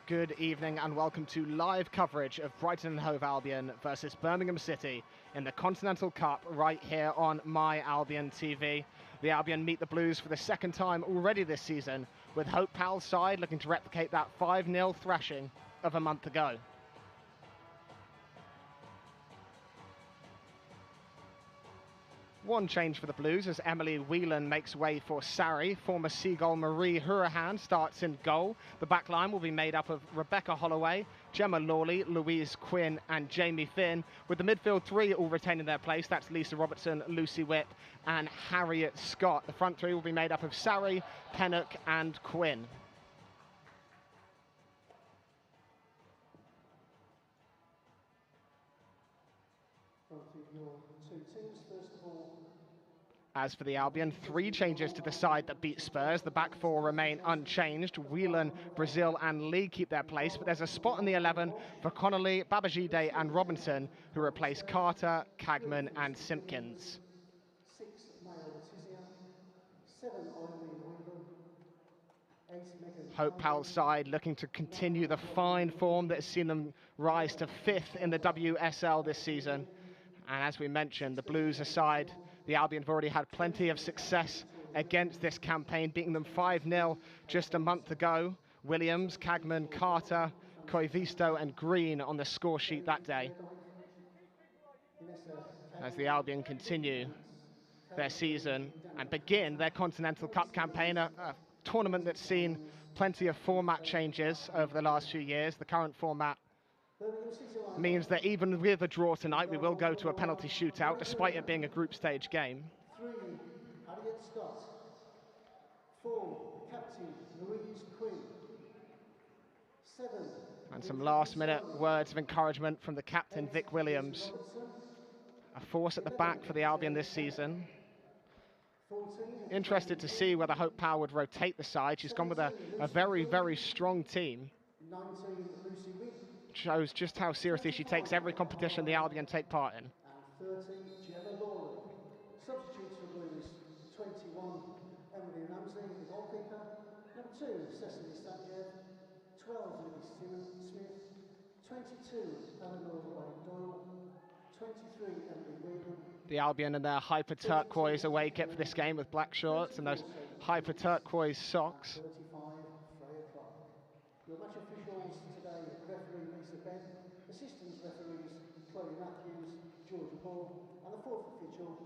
Good evening and welcome to live coverage of Brighton Hove Albion versus Birmingham City in the Continental Cup right here on My Albion TV. The Albion meet the Blues for the second time already this season, with Hope Pal's side looking to replicate that 5-0 thrashing of a month ago. One change for the Blues as Emily Whelan makes way for Sarri. Former Seagull Marie Hurahan starts in goal. The back line will be made up of Rebecca Holloway, Gemma Lawley, Louise Quinn and Jamie Finn, with the midfield three all retaining their place. That's Lisa Robertson, Lucy Whip and Harriet Scott. The front three will be made up of Sarri, Pennock and Quinn. As for the Albion, three changes to the side that beat Spurs. The back four remain unchanged. Whelan, Brazil and Lee keep their place, but there's a spot in the 11 for Connolly, Babajide and Robinson, who replace Carter, Cagman and Simpkins. 6 Mayo Letizia, 7 Eileen Whelan, 8 Megan. Hope Pal's side looking to continue the fine form that has seen them rise to 5th in the WSL this season. And as we mentioned, the Blues aside, the Albion have already had plenty of success against this campaign, beating them 5-0 just a month ago. Williams, Cagman, Carter, Koivisto and Green on the score sheet that day. As the Albion continue their season and begin their Continental Cup campaign, a tournament that's seen plenty of format changes over the last few years. The current format means that even with a draw tonight, we will go to a penalty shootout, despite it being a group stage game. 3 Harriet Scott, 4 Captain Louise Quinn, 7 and some last-minute words of encouragement from the captain, Vic Williams. A force at the back for the Albion this season. Interested to see whether Hope Pal would rotate the side. She's gone with a very, very strong team. 19 Lucy Whip, Shows just how seriously she takes every competition the Albion take part in. and 30 Gemma Lawley. Substitutes for Blues, 21 Emily Ramsey, the goalkeeper, number 2 Cecily Stanjev, 12 Libby Smith, 22 Eleanor Doyle, 23 Emily Whelan. The Albion and their hyper turquoise away kit for this game with black shorts and those hyper turquoise socks. 35 Freya Clark. Your match officials today, referee Lisa Bent, assistant referees Chloe Matthews, George Paul, and the fourth official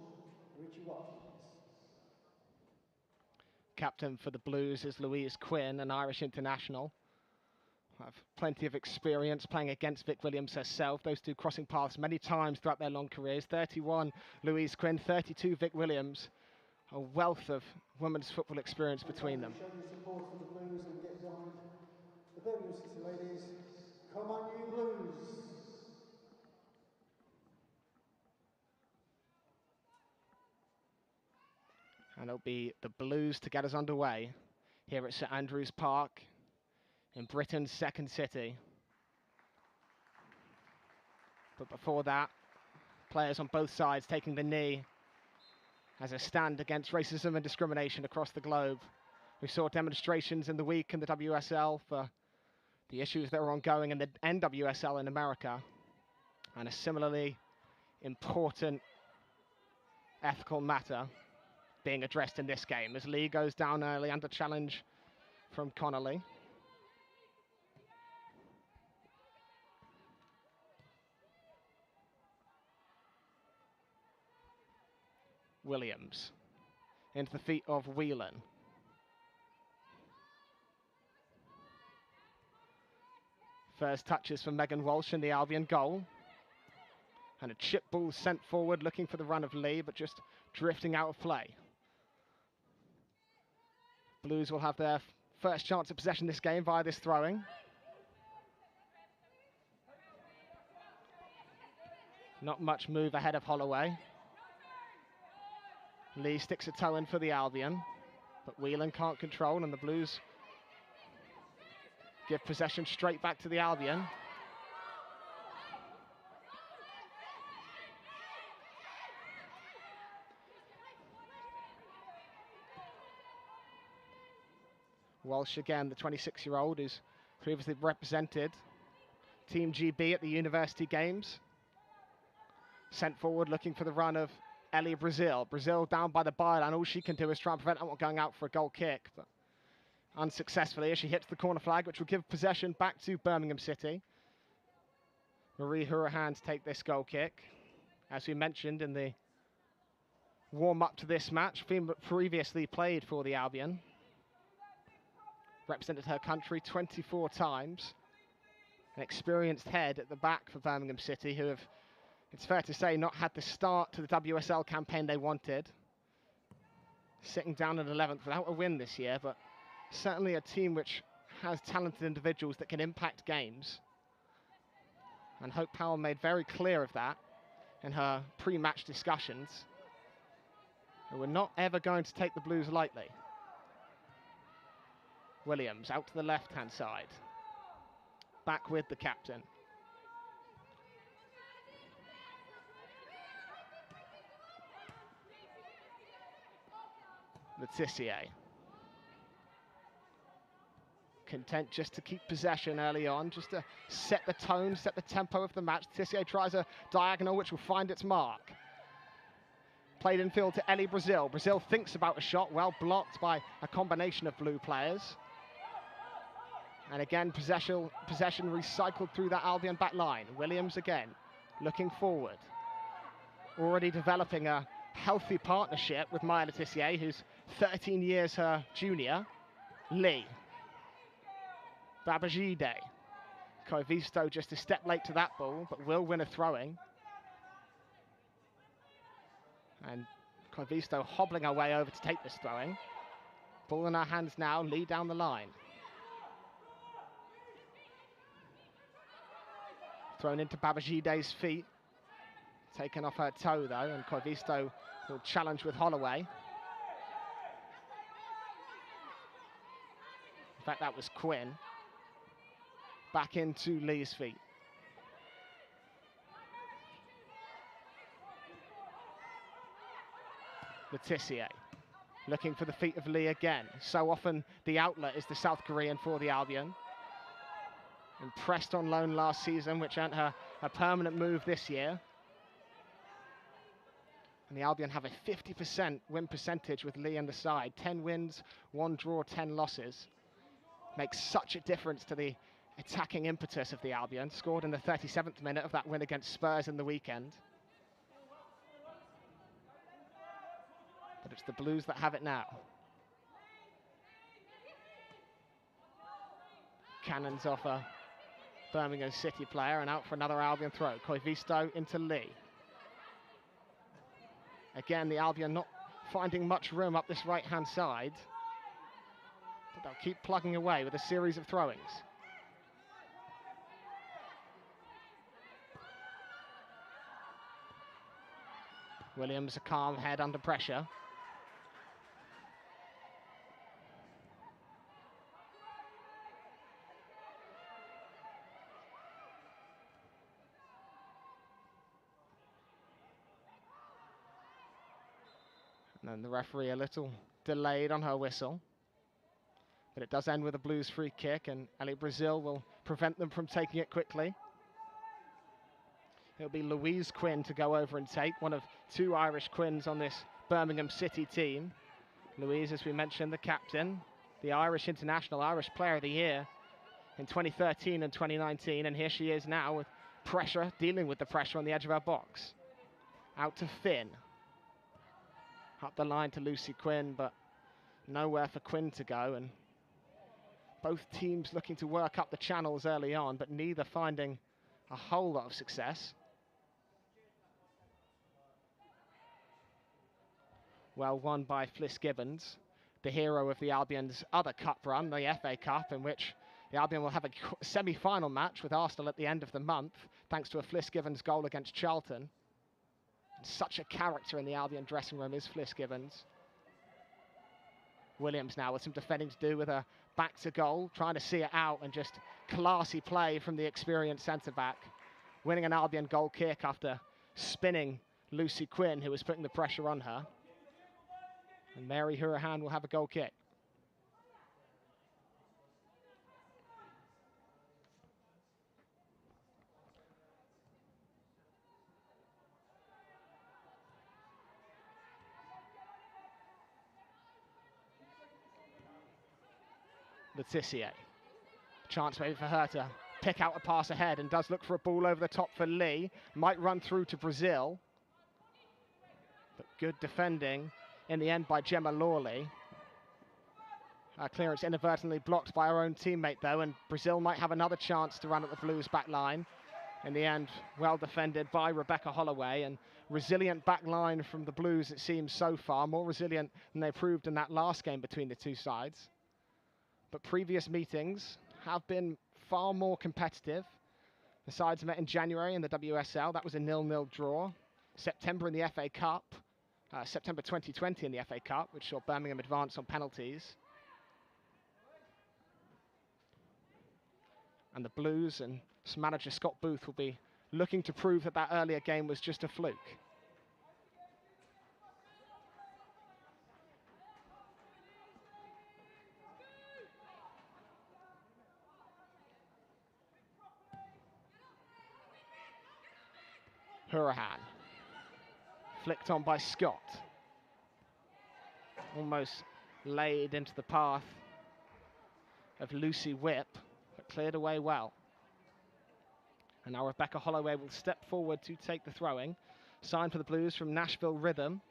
Richie Watkins. Captain for the Blues is Louise Quinn, an Irish international. Have plenty of experience playing against Vic Williams herself. Those two crossing paths many times throughout their long careers. 31 Louise Quinn, 32 Vic Williams. A wealth of women's football experience between them. Show your support for the Blues and get behind the Birmingham City ladies. Come on, you Blues! And it'll be the Blues to get us underway here at St Andrews Park in Britain's second city. But before that, players on both sides taking the knee as a stand against racism and discrimination across the globe. We saw demonstrations in the week in the WSL for the issues that are ongoing in the NWSL in America, and a similarly important ethical matter being addressed in this game as Lee goes down early under challenge from Connolly. Williams into the feet of Whelan. First touches from Megan Walsh in the Albion goal. And a chip ball sent forward looking for the run of Lee, but just drifting out of play. Blues will have their first chance of possession this game via this throwing. Not much move ahead of Holloway. Lee sticks a toe in for the Albion, but Whelan can't control, and the Blues give possession straight back to the Albion. Walsh again, the 26-year-old, who's previously represented Team GB at the University Games. Sent forward looking for the run of Ellie Brazil. Brazil down by the byline. All she can do is try and prevent that one going out for a goal kick, but unsuccessfully as she hits the corner flag, which will give possession back to Birmingham City. Marie Hurahan to take this goal kick. As we mentioned in the warm-up to this match, previously played for the Albion. Represented her country 24 times. An experienced head at the back for Birmingham City, who have, it's fair to say, not had the start to the WSL campaign they wanted. Sitting down at 11th without a win this year, but certainly a team which has talented individuals that can impact games. And Hope Powell made very clear of that in her pre-match discussions. And we're not ever going to take the Blues lightly. Williams out to the left-hand side. Back with the captain. Letitia. Content just to keep possession early on, just to set the tone, set the tempo of the match. Letitia tries a diagonal which will find its mark. Played in field to Ellie Brazil. Brazil thinks about a shot, well blocked by a combination of Blue players. And again, possession recycled through that Albion back line. Williams again, looking forward. Already developing a healthy partnership with Maya Letitia, who's 13 years her junior. Lee. Babajide. Koivisto just a step late to that ball, but will win a throwing. And Koivisto hobbling her way over to take this throwing. Ball in her hands now, Lee down the line. Thrown into Babajide's feet. Taken off her toe though, and Koivisto will challenge with Holloway. In fact, that was Quinn. Back into Lee's feet. Letitia looking for the feet of Lee again. So often the outlet is the South Korean for the Albion. Impressed on loan last season, which earned her a permanent move this year. And the Albion have a 50% win percentage with Lee on the side. 10 wins, 1 draw, 10 losses. Makes such a difference to the attacking impetus of the Albion. Scored in the 37th minute of that win against Spurs in the weekend. But it's the Blues that have it now. Cannons off a Birmingham City player and out for another Albion throw. Koivisto into Lee. Again, the Albion not finding much room up this right-hand side. But they'll keep plugging away with a series of throw-ins. Williams, a calm head under pressure. And then the referee a little delayed on her whistle. But it does end with a Blues free kick, and Ellie Brazil will prevent them from taking it quickly. It'll be Louise Quinn to go over and take, one of 2 Irish Quinns on this Birmingham City team. Louise, as we mentioned, the captain, the Irish International, Irish Player of the Year in 2013 and 2019, and here she is now with pressure, dealing with the pressure on the edge of her box. Out to Finn. Up the line to Lucy Quinn, but nowhere for Quinn to go, and both teams looking to work up the channels early on, but neither finding a whole lot of success. Well won by Fliss Gibbons, the hero of the Albion's other cup run, the FA Cup, in which the Albion will have a semi-final match with Arsenal at the end of the month, thanks to a Fliss Gibbons goal against Charlton. Such a character in the Albion dressing room is Fliss Gibbons. Williams now with some defending to do with her back to goal, trying to see it out, and just classy play from the experienced centre-back. Winning an Albion goal kick after spinning Lucy Quinn, who was putting the pressure on her. And Mary Hurahan will have a goal kick. Letitia. Chance maybe for her to pick out a pass ahead, and does look for a ball over the top for Lee. Might run through to Brazil. But good defending in the end by Gemma Lawley. Clearance inadvertently blocked by our own teammate though, and Brazil might have another chance to run at the Blues back line. In the end, well defended by Rebecca Holloway, and resilient back line from the Blues it seems so far, more resilient than they proved in that last game between the two sides. But previous meetings have been far more competitive. The sides met in January in the WSL, that was a 0-0 draw. September in the FA Cup, September 2020 in the FA Cup, which saw Birmingham advance on penalties. And the Blues and manager Scott Booth will be looking to prove that that earlier game was just a fluke. Hurahan. Flicked on by Scott. Almost laid into the path of Lucy Whip, but cleared away well. And now Rebecca Holloway will step forward to take the throwing. Signed for the Blues from Nashville Rhythm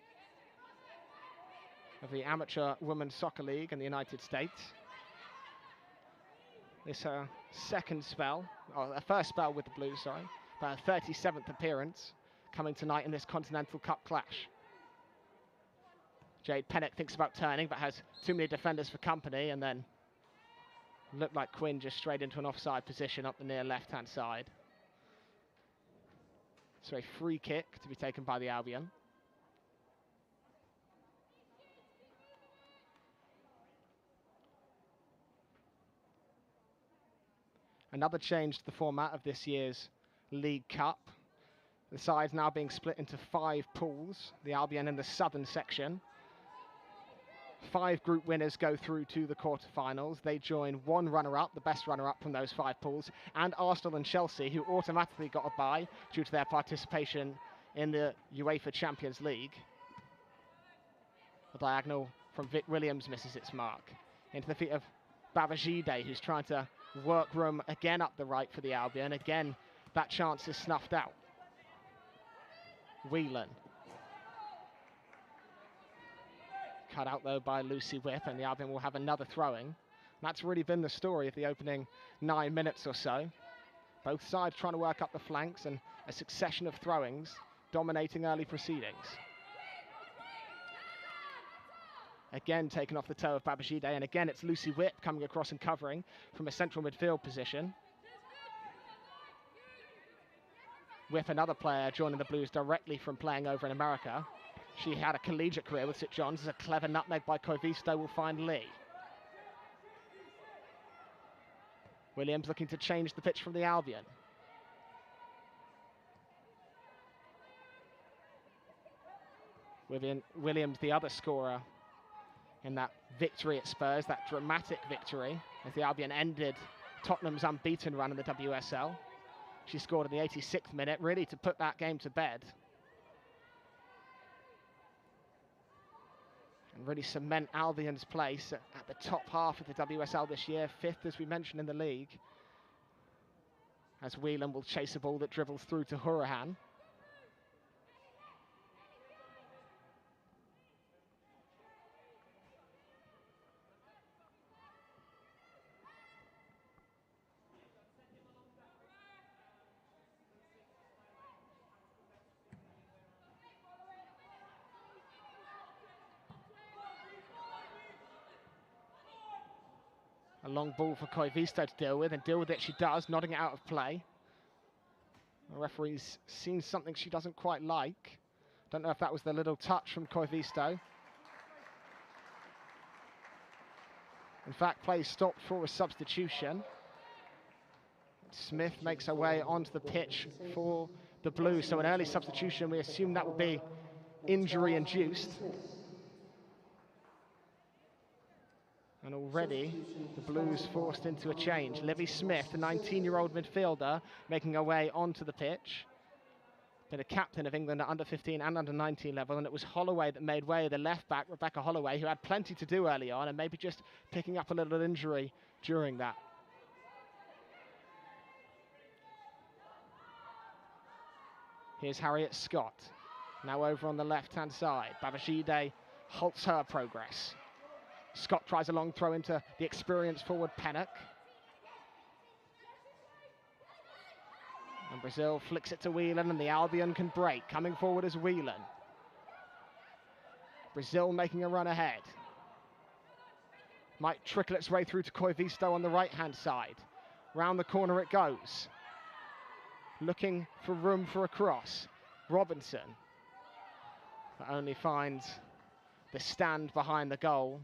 of the Amateur Women's Soccer League in the United States. This her second spell, or her first spell with the Blues, sorry, but her 37th appearance coming tonight in this Continental Cup clash. Jade Pennock thinks about turning, but has too many defenders for company, and then looked like Quinn just straight into an offside position up the near left-hand side. So a free kick to be taken by the Albion. Another change to the format of this year's League Cup. The sides now being split into 5 pools, the Albion in the southern section. 5 group winners go through to the quarterfinals. They join 1 runner-up, the best runner-up from those 5 pools, and Arsenal and Chelsea, who automatically got a bye due to their participation in the UEFA Champions League. A diagonal from Vic Williams misses its mark. Into the feet of Babajide, who's trying to work room again up the right for the Albion. Again, that chance is snuffed out. Whelan. Cut out though by Lucy Whip, and the Albion will have another throwing. That's really been the story of the opening 9 minutes or so. Both sides trying to work up the flanks, and a succession of throw-ins dominating early proceedings. Again taken off the toe of Babajide, and again it's Lucy Whip coming across and covering from a central midfield position. Whip, another player joining the Blues directly from playing over in America. She had a collegiate career with St John's. As a clever nutmeg by Koivisto will find Lee. Williams looking to change the pitch from the Albion. Williams, the other scorer in that victory at Spurs, that dramatic victory, as the Albion ended Tottenham's unbeaten run in the WSL. She scored in the 86th minute, really to put that game to bed. And really cement Albion's place at the top half of the WSL this year, 5th as we mentioned in the league. As Whelan will chase a ball that dribbles through to Hurahan. A long ball for Koivisto to deal with, and deal with it she does, nodding it out of play. The referee's seen something she doesn't quite like. Don't know if that was the little touch from Koivisto. In fact, play stopped for a substitution. Smith makes her way onto the pitch for the Blues, so an early substitution. We assume that will be injury-induced. And already the Blues forced into a change. Livy Smith, the 19-year-old midfielder, making her way onto the pitch. been a captain of England at under 15 and under 19 level, and it was Holloway that made way, the left back, Rebecca Holloway, who had plenty to do early on and maybe just picking up a little injury during that. Here's Harriet Scott, now over on the left-hand side. Babajide halts her progress. Scott tries a long throw into the experienced forward Pennock. And Brazil flicks it to Whelan, and the Albion can break. Coming forward is Whelan. Brazil making a run ahead. Might trickle its way through to Koivisto on the right-hand side. Round the corner it goes. Looking for room for a cross. Robinson. But only finds the stand behind the goal.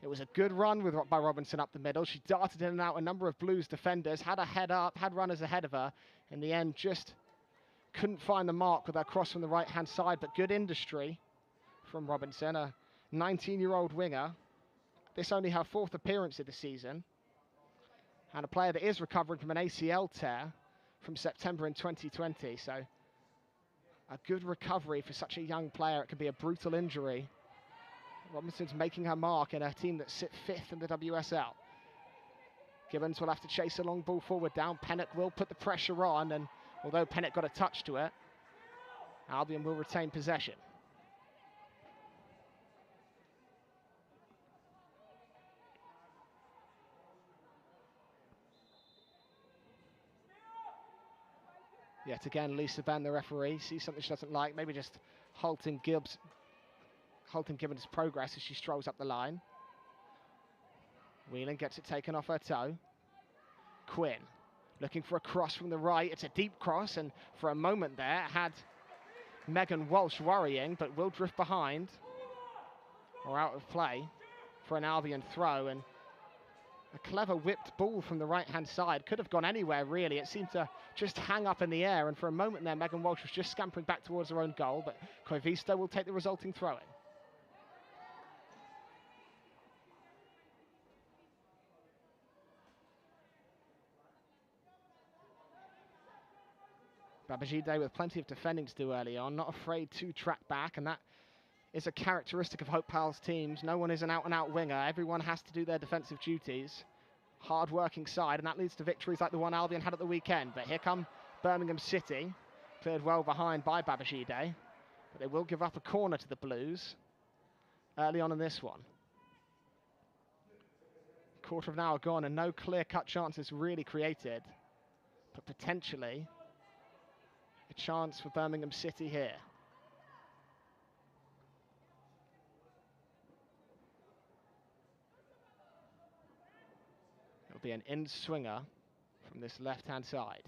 It was a good run by Robinson up the middle. She darted in and out a number of Blues defenders, had a head up, had runners ahead of her. In the end, just couldn't find the mark with her cross from the right-hand side, but good industry from Robinson, a 19-year-old winger. This only her 4th appearance of the season, and a player that is recovering from an ACL tear from September in 2020. So a good recovery for such a young player. It could be a brutal injury. Robinson's making her mark in a team that sit 5th in the WSL. Gibbons will have to chase a long ball forward down. Pennock will put the pressure on, and although Pennock got a touch to it, Albion will retain possession. Yet again, Lisa Benn, the referee, sees something she doesn't like, maybe just halting Gibbons' progress as she strolls up the line. Whelan gets it taken off her toe. Quinn looking for a cross from the right. It's a deep cross, and for a moment there had Megan Walsh worrying, but will drift behind or out of play for an Albion throw. And a clever whipped ball from the right-hand side. Could have gone anywhere, really. It seemed to just hang up in the air, and for a moment there, Megan Walsh was just scampering back towards her own goal, but Koivisto will take the resulting throw-in. Babajide with plenty of defending to do early on, not afraid to track back, and that is a characteristic of Hope Pal's teams. No one is an out-and-out winger. Everyone has to do their defensive duties. Hard-working side, and that leads to victories like the one Albion had at the weekend. But here come Birmingham City, cleared well behind by Babajide, but they will give up a corner to the Blues early on in this one. Quarter of an hour gone, and no clear-cut chances really created, but potentially a chance for Birmingham City here. It'll be an in-swinger from this left-hand side.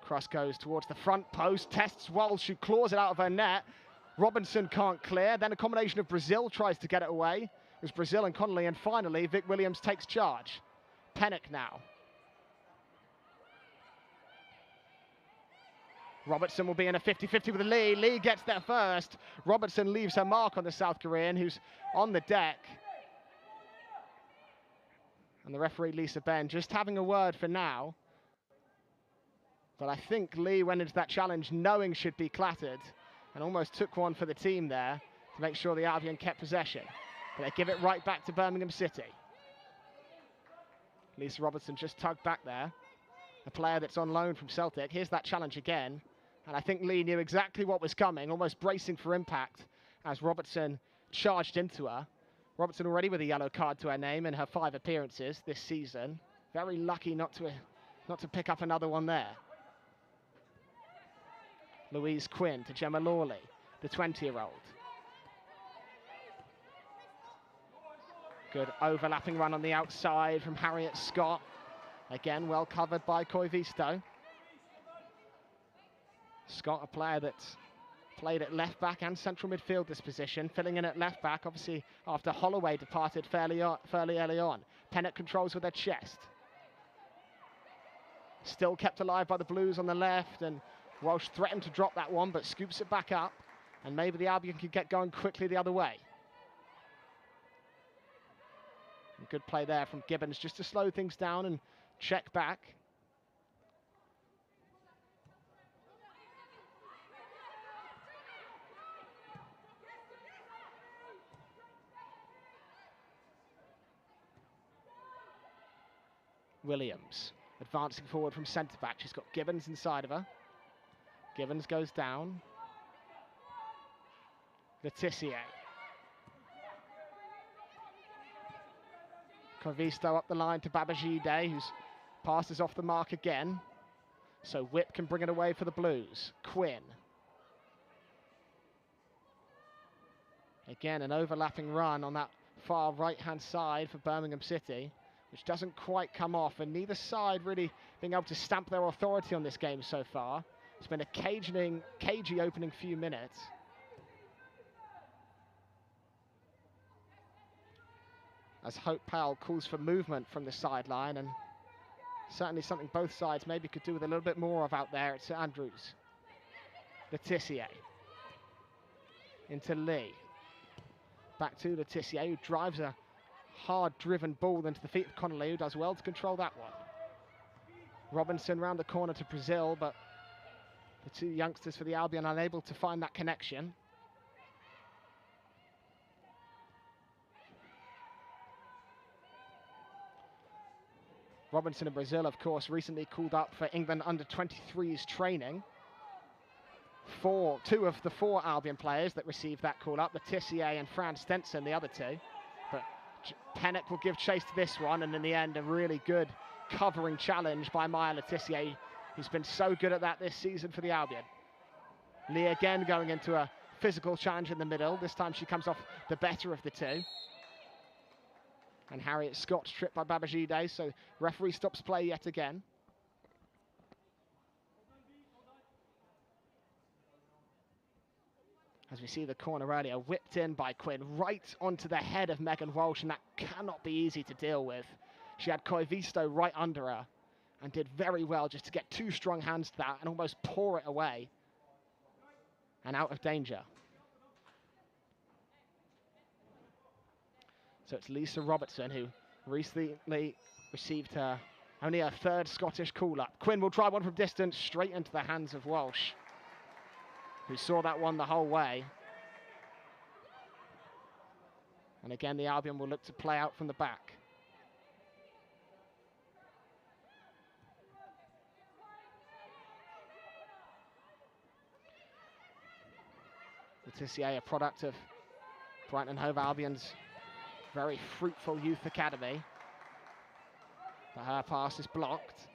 Cross goes towards the front post, tests Walsh, who claws it out of her net. Robinson can't clear, then a combination of Brazil tries to get it away. It was Brazil and Connolly, and finally Vic Williams takes charge. Pennock now. Robertson will be in a 50-50 with Lee. Lee gets there first. Robertson leaves her mark on the South Korean, who's on the deck. And the referee, Lisa Benn, just having a word for now. But I think Lee went into that challenge knowing she'd be clattered and almost took one for the team there to make sure the Albion kept possession. But they give it right back to Birmingham City. Lisa Robertson just tugged back there. A player that's on loan from Celtic. Here's that challenge again. And I think Lee knew exactly what was coming, almost bracing for impact as Robertson charged into her. Robertson already with a yellow card to her name in her 5 appearances this season. Very lucky not to pick up another one there. Louise Quinn to Gemma Lawley, the 20-year-old. Good overlapping run on the outside from Harriet Scott. Again, well covered by Koivisto. Scott, a player that's played at left back and central midfield this position, filling in at left back, obviously after Holloway departed fairly early on. Pennock controls with her chest. Still kept alive by the Blues on the left, and Walsh threatened to drop that one, but scoops it back up, and maybe the Albion could get going quickly the other way. And good play there from Gibbons just to slow things down and check back. Williams advancing forward from centre back. She's got Gibbons inside of her. Gibbons goes down. Letitia. Corvisto up the line to Babajide, whose pass is off the mark again. So Whip can bring it away for the Blues. Quinn. Again, an overlapping run on that far right-hand side for Birmingham City, which doesn't quite come off, and neither side really being able to stamp their authority on this game so far. It's been a cagey opening few minutes. As Hope Powell calls for movement from the sideline, and certainly something both sides maybe could do with a little bit more of out there at St Andrews. Letitia. Into Lee. Back to Letitia, who drives a hard-driven ball into the feet of Connolly, who does well to control that one. Robinson round the corner to Brazil, but the two youngsters for the Albion unable to find that connection. Robinson and Brazil, of course, recently called up for England under-23s training. Two of the 4 Albion players that received that call up, Letitia and Fran Stenson, the other 2. But Pennock will give chase to this one, and in the end, a really good covering challenge by Maya Letitia, who's been so good at that this season for the Albion. Lee again going into a physical challenge in the middle. This time she comes off the better of the 2. And Harriet Scott tripped by Babajide, so referee stops play yet again. As we see the corner earlier, whipped in by Quinn, right onto the head of Megan Walsh, and that cannot be easy to deal with. She had Koivisto right under her, and did very well just to get 2 strong hands to that and almost pour it away. And out of danger. So it's Lisa Robertson, who recently received only her 3rd Scottish call-up. Quinn will try one from distance, straight into the hands of Walsh, who saw that one the whole way. And again, the Albion will look to play out from the back. Letitia, a product of Brighton Hove Albion's very fruitful youth academy. But her pass is blocked.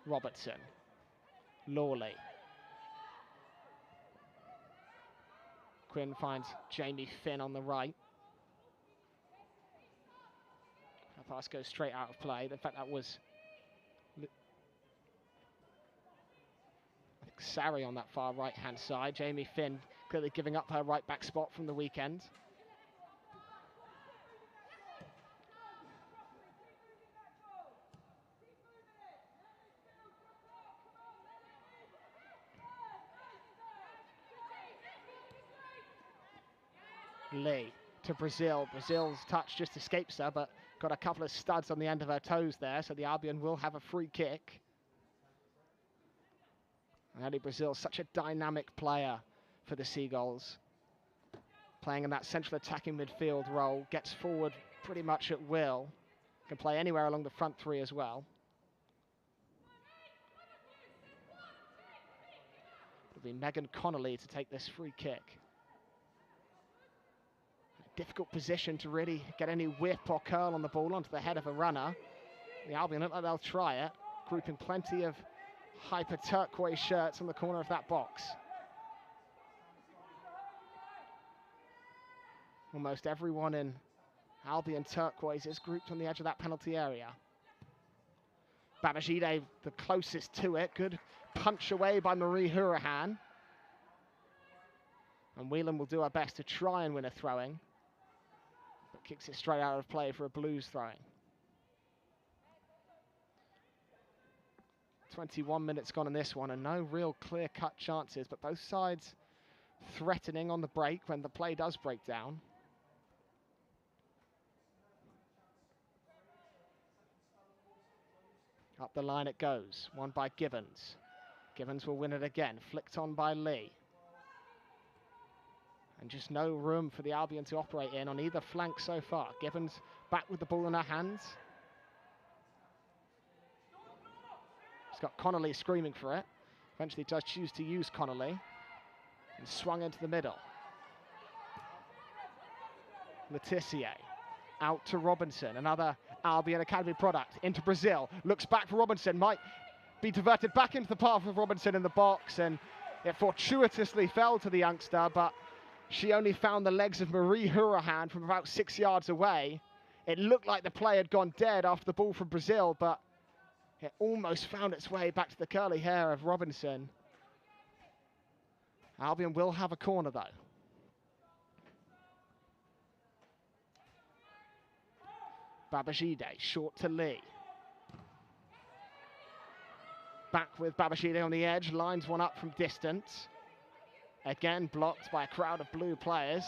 Robertson. Lawley. Quinn finds Jamie Finn on the right. Her pass goes straight out of play. In fact, that was Sari on that far right-hand side. Jamie Finn clearly giving up her right-back spot from the weekend. Lee to Brazil. Brazil's touch just escapes her, but got a couple of studs on the end of her toes there, so the Albion will have a free kick. And Ellie Brazil's such a dynamic player for the Seagulls. Playing in that central attacking midfield role, gets forward pretty much at will. Can play anywhere along the front 3 as well. It'll be Megan Connolly to take this free kick. Difficult position to really get any whip or curl on the ball onto the head of a runner. The Albion look like they'll try it, grouping plenty of hyper turquoise shirts on the corner of that box. Almost everyone in Albion turquoise is grouped on the edge of that penalty area. Babajide the closest to it. Good punch away by Marie Hurahan. And Whelan will do her best to try and win a throw-in. But kicks it straight out of play for a Blues throw-in. 21 minutes gone in this one, and no real clear-cut chances, but both sides threatening on the break when the play does break down. Up the line it goes, won by Gibbons. Gibbons will win it again, flicked on by Lee. And just no room for the Albion to operate in on either flank so far. Gibbons back with the ball in her hands. He's got Connolly screaming for it. Eventually does choose to use Connolly. And swung into the middle. Letitia out to Robinson, another Albion Academy product, into Brazil. Looks back for Robinson, might be diverted back into the path of Robinson in the box, and it fortuitously fell to the youngster, but she only found the legs of Marie Hurahan from about 6 yards away. It looked like the play had gone dead after the ball from Brazil, but it almost found its way back to the curly hair of Robinson. Albion will have a corner though. Babajide, short to Lee. Back with Babajide on the edge, lines one up from distance. Again blocked by a crowd of blue players.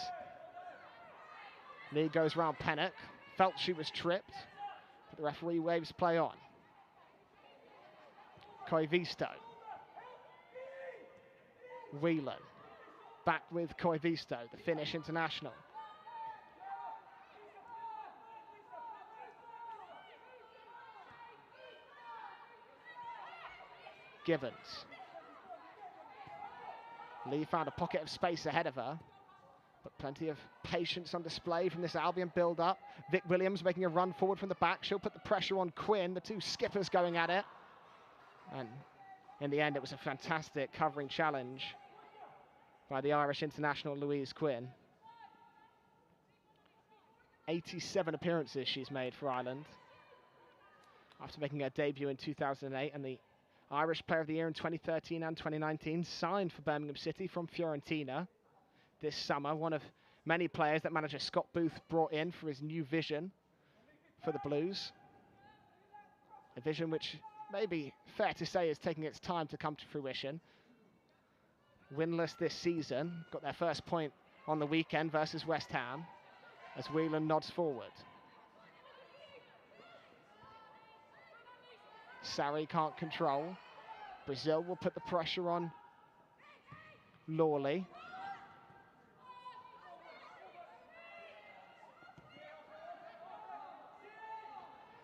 Lee goes round Pennock, felt she was tripped, but the referee waves play on. Koivisto. Whelan. Back with Koivisto, the Finnish international. Gibbons. Lee found a pocket of space ahead of her, but plenty of patience on display from this Albion build-up. Vic Williams making a run forward from the back. She'll put the pressure on Quinn, the two skippers going at it. And in the end, it was a fantastic covering challenge by the Irish international Louise Quinn. 87 appearances she's made for Ireland after making her debut in 2008, and the Irish Player of the Year in 2013 and 2019, signed for Birmingham City from Fiorentina this summer. One of many players that manager Scott Booth brought in for his new vision for the Blues. A vision which may be fair to say is taking its time to come to fruition. Winless this season, got their first point on the weekend versus West Ham as Whelan nods forward. Sarri can't control. Brazil will put the pressure on Lawley.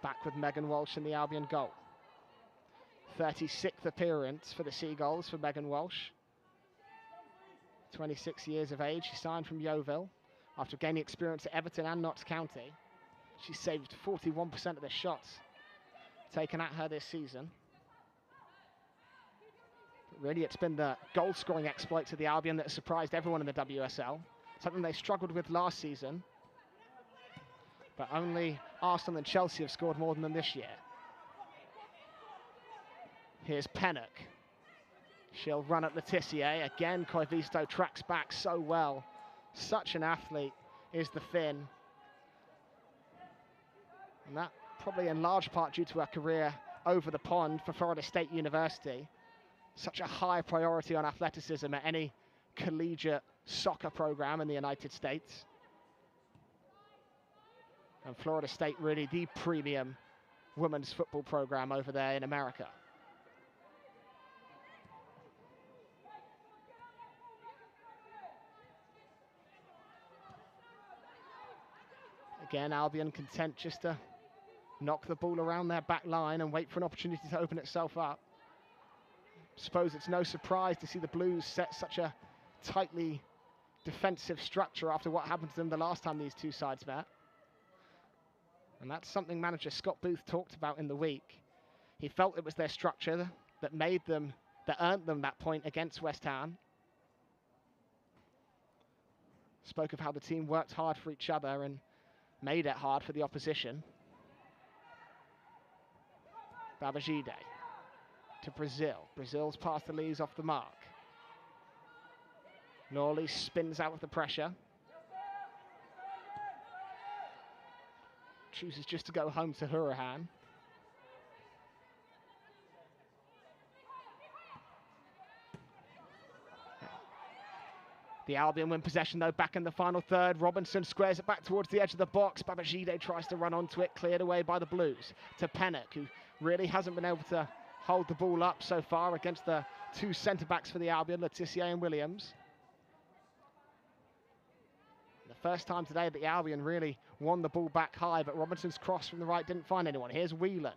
Back with Megan Walsh in the Albion goal. 36th appearance for the Seagulls for Megan Walsh. 26 years of age, she signed from Yeovil after gaining experience at Everton and Notts County. She saved 41% of the shots taken at her this season. But really, it's been the goal-scoring exploits of the Albion that has surprised everyone in the WSL. Something they struggled with last season. But only Arsenal and Chelsea have scored more than them this year. Here's Pennock. She'll run at Letitia. Again, Koivisto tracks back so well. Such an athlete is the Finn. And that probably in large part due to her career over the pond for Florida State University. Such a high priority on athleticism at any collegiate soccer program in the United States. And Florida State really the premium women's football program over there in America. Again, Albion content just to knock the ball around their back line and wait for an opportunity to open itself up. Suppose it's no surprise to see the Blues set such a tightly defensive structure after what happened to them the last time these two sides met. And that's something manager Scott Booth talked about in the week. He felt it was their structure that earned them that point against West Ham. Spoke of how the team worked hard for each other and made it hard for the opposition. Babajide to Brazil. Brazil's pass to Lee's off the mark. Lawley spins out with the pressure. Chooses just to go home to Hurahan. The Albion win possession though back in the final third. Robinson squares it back towards the edge of the box. Babajide tries to run onto it, cleared away by the Blues. To Pennock, who really hasn't been able to hold the ball up so far against the two centre-backs for the Albion, Le Tissier and Williams. The first time today that the Albion really won the ball back high, but Robinson's cross from the right didn't find anyone. Here's Whelan.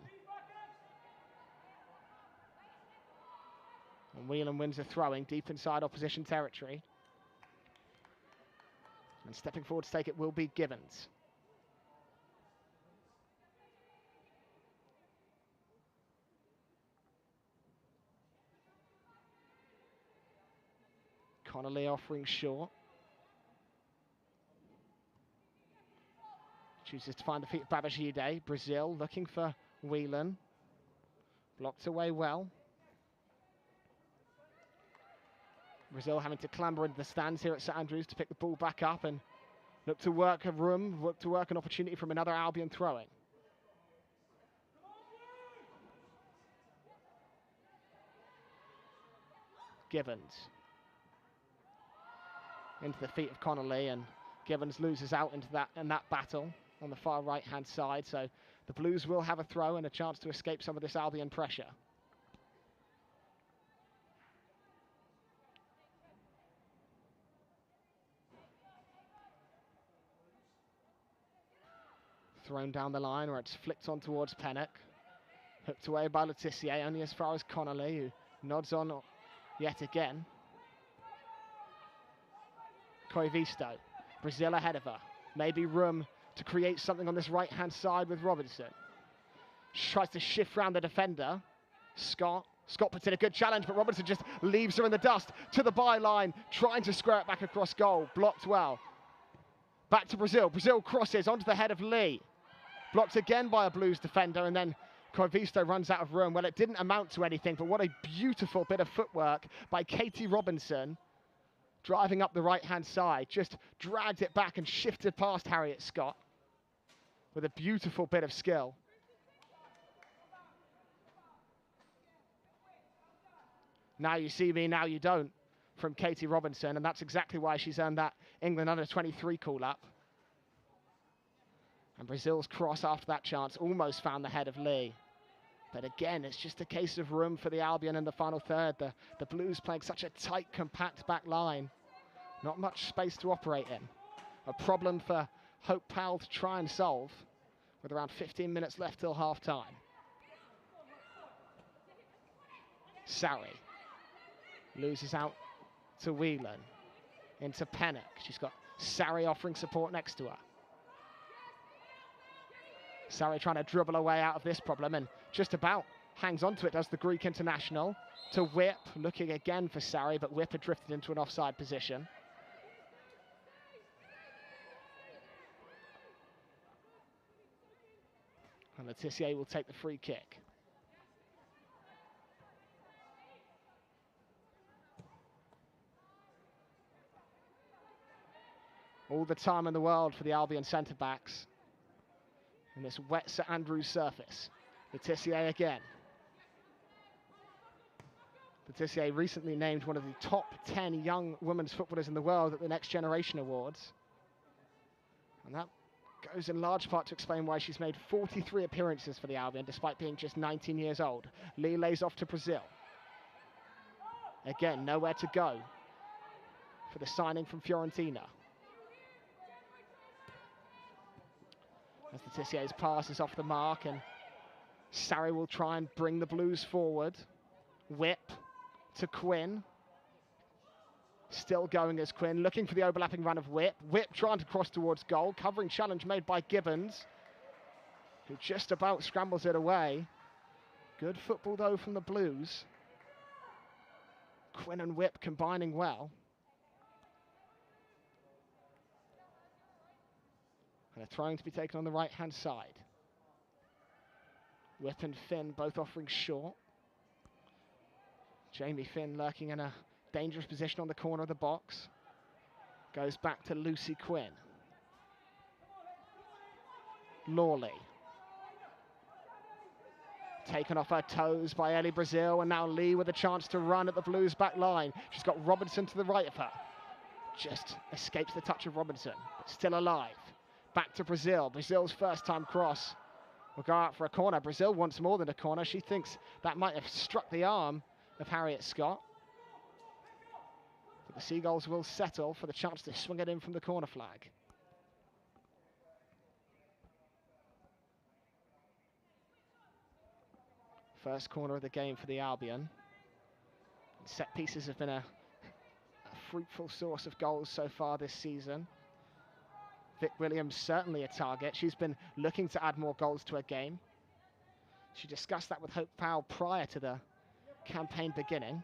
And Whelan wins a throwing deep inside opposition territory. And stepping forward to take it will be Gibbons. Connolly offering short. Chooses to find the feet of Babajide. Brazil looking for Whelan. Blocked away well. Brazil having to clamber into the stands here at St Andrews to pick the ball back up and look to work a room, look to work an opportunity from another Albion throwing. Gibbons. Into the feet of Connolly, and Gibbons loses out into that battle on the far right-hand side, so the Blues will have a throw and a chance to escape some of this Albion pressure. Thrown down the line where it's flicked on towards Pennock. Hooked away by Le Tissier, only as far as Connolly, who nods on yet again. Koivisto. Brazil ahead of her. Maybe room to create something on this right-hand side with Robinson. She tries to shift round the defender. Scott puts in a good challenge, but Robinson just leaves her in the dust to the byline, trying to square it back across goal. Blocked well. Back to Brazil. Brazil crosses onto the head of Lee. Blocked again by a Blues defender, and then Koivisto runs out of room. Well, it didn't amount to anything, but what a beautiful bit of footwork by Katie Robinson, driving up the right-hand side. Just dragged it back and shifted past Harriet Scott with a beautiful bit of skill. Now you see me, now you don't, from Katie Robinson, and that's exactly why she's earned that England under-23 call-up. And Brazil's cross after that chance almost found the head of Lee. But again, it's just a case of room for the Albion in the final third. The Blues playing such a tight, compact back line. Not much space to operate in. A problem for Hope Powell to try and solve with around 15 minutes left till half-time. Sarri loses out to Whelan. Into Pennock. She's got Sarri offering support next to her. Sarri trying to dribble away out of this problem and just about hangs on to it, does the Greek international. To Whip, looking again for Sarri, but Whip had drifted into an offside position. And Le Tissier will take the free kick. All the time in the world for the Albion centre-backs. In this wet St Andrews surface. Le Tissier again. Le Tissier recently named one of the top 10 young women's footballers in the world at the Next Generation Awards. And that goes in large part to explain why she's made 43 appearances for the Albion, despite being just 19 years old. Lee lays off to Brazil. Again, nowhere to go for the signing from Fiorentina. As Le Tissier's pass is off the mark, and Sarri will try and bring the Blues forward. Whip to Quinn. Still going as Quinn, looking for the overlapping run of Whip. Whip trying to cross towards goal. Covering challenge made by Gibbons, who just about scrambles it away. Good football, though, from the Blues. Quinn and Whip combining well. And a throwing to be taken on the right-hand side. Whip and Finn both offering short. Jamie Finn lurking in a dangerous position on the corner of the box. Goes back to Lucy Quinn. Lawley. Taken off her toes by Ellie Brazil, and now Lee with a chance to run at the Blues back line. She's got Robinson to the right of her. Just escapes the touch of Robinson, but still alive. Back to Brazil. Brazil's first time cross will go out for a corner. Brazil wants more than a corner. She thinks that might have struck the arm of Harriet Scott. But the Seagulls will settle for the chance to swing it in from the corner flag. First corner of the game for the Albion. Set pieces have been a fruitful source of goals so far this season. Vic Williams certainly a target. She's been looking to add more goals to her game. She discussed that with Hope Powell prior to the campaign beginning.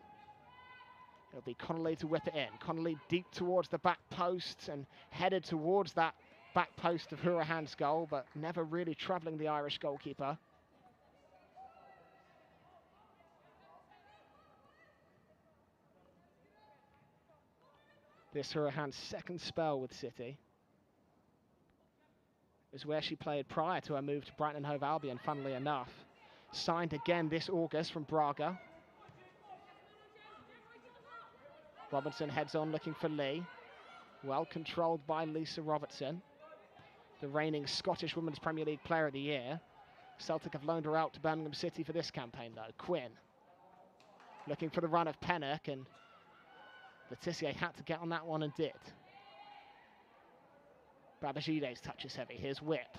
It'll be Connolly to whip it in. Connolly deep towards the back post and headed towards that back post of Hurahan's goal, but never really travelling the Irish goalkeeper. This Hurahan's second spell with City is where she played prior to her move to Brighton Hove Albion, funnily enough. Signed again this August from Braga. Robinson heads on looking for Lee. Well controlled by Lisa Robertson, the reigning Scottish Women's Premier League Player of the Year. Celtic have loaned her out to Birmingham City for this campaign though. Quinn looking for the run of Pennock, and Letitia had to get on that one and did. Babajide's touch is heavy. Here's Whip.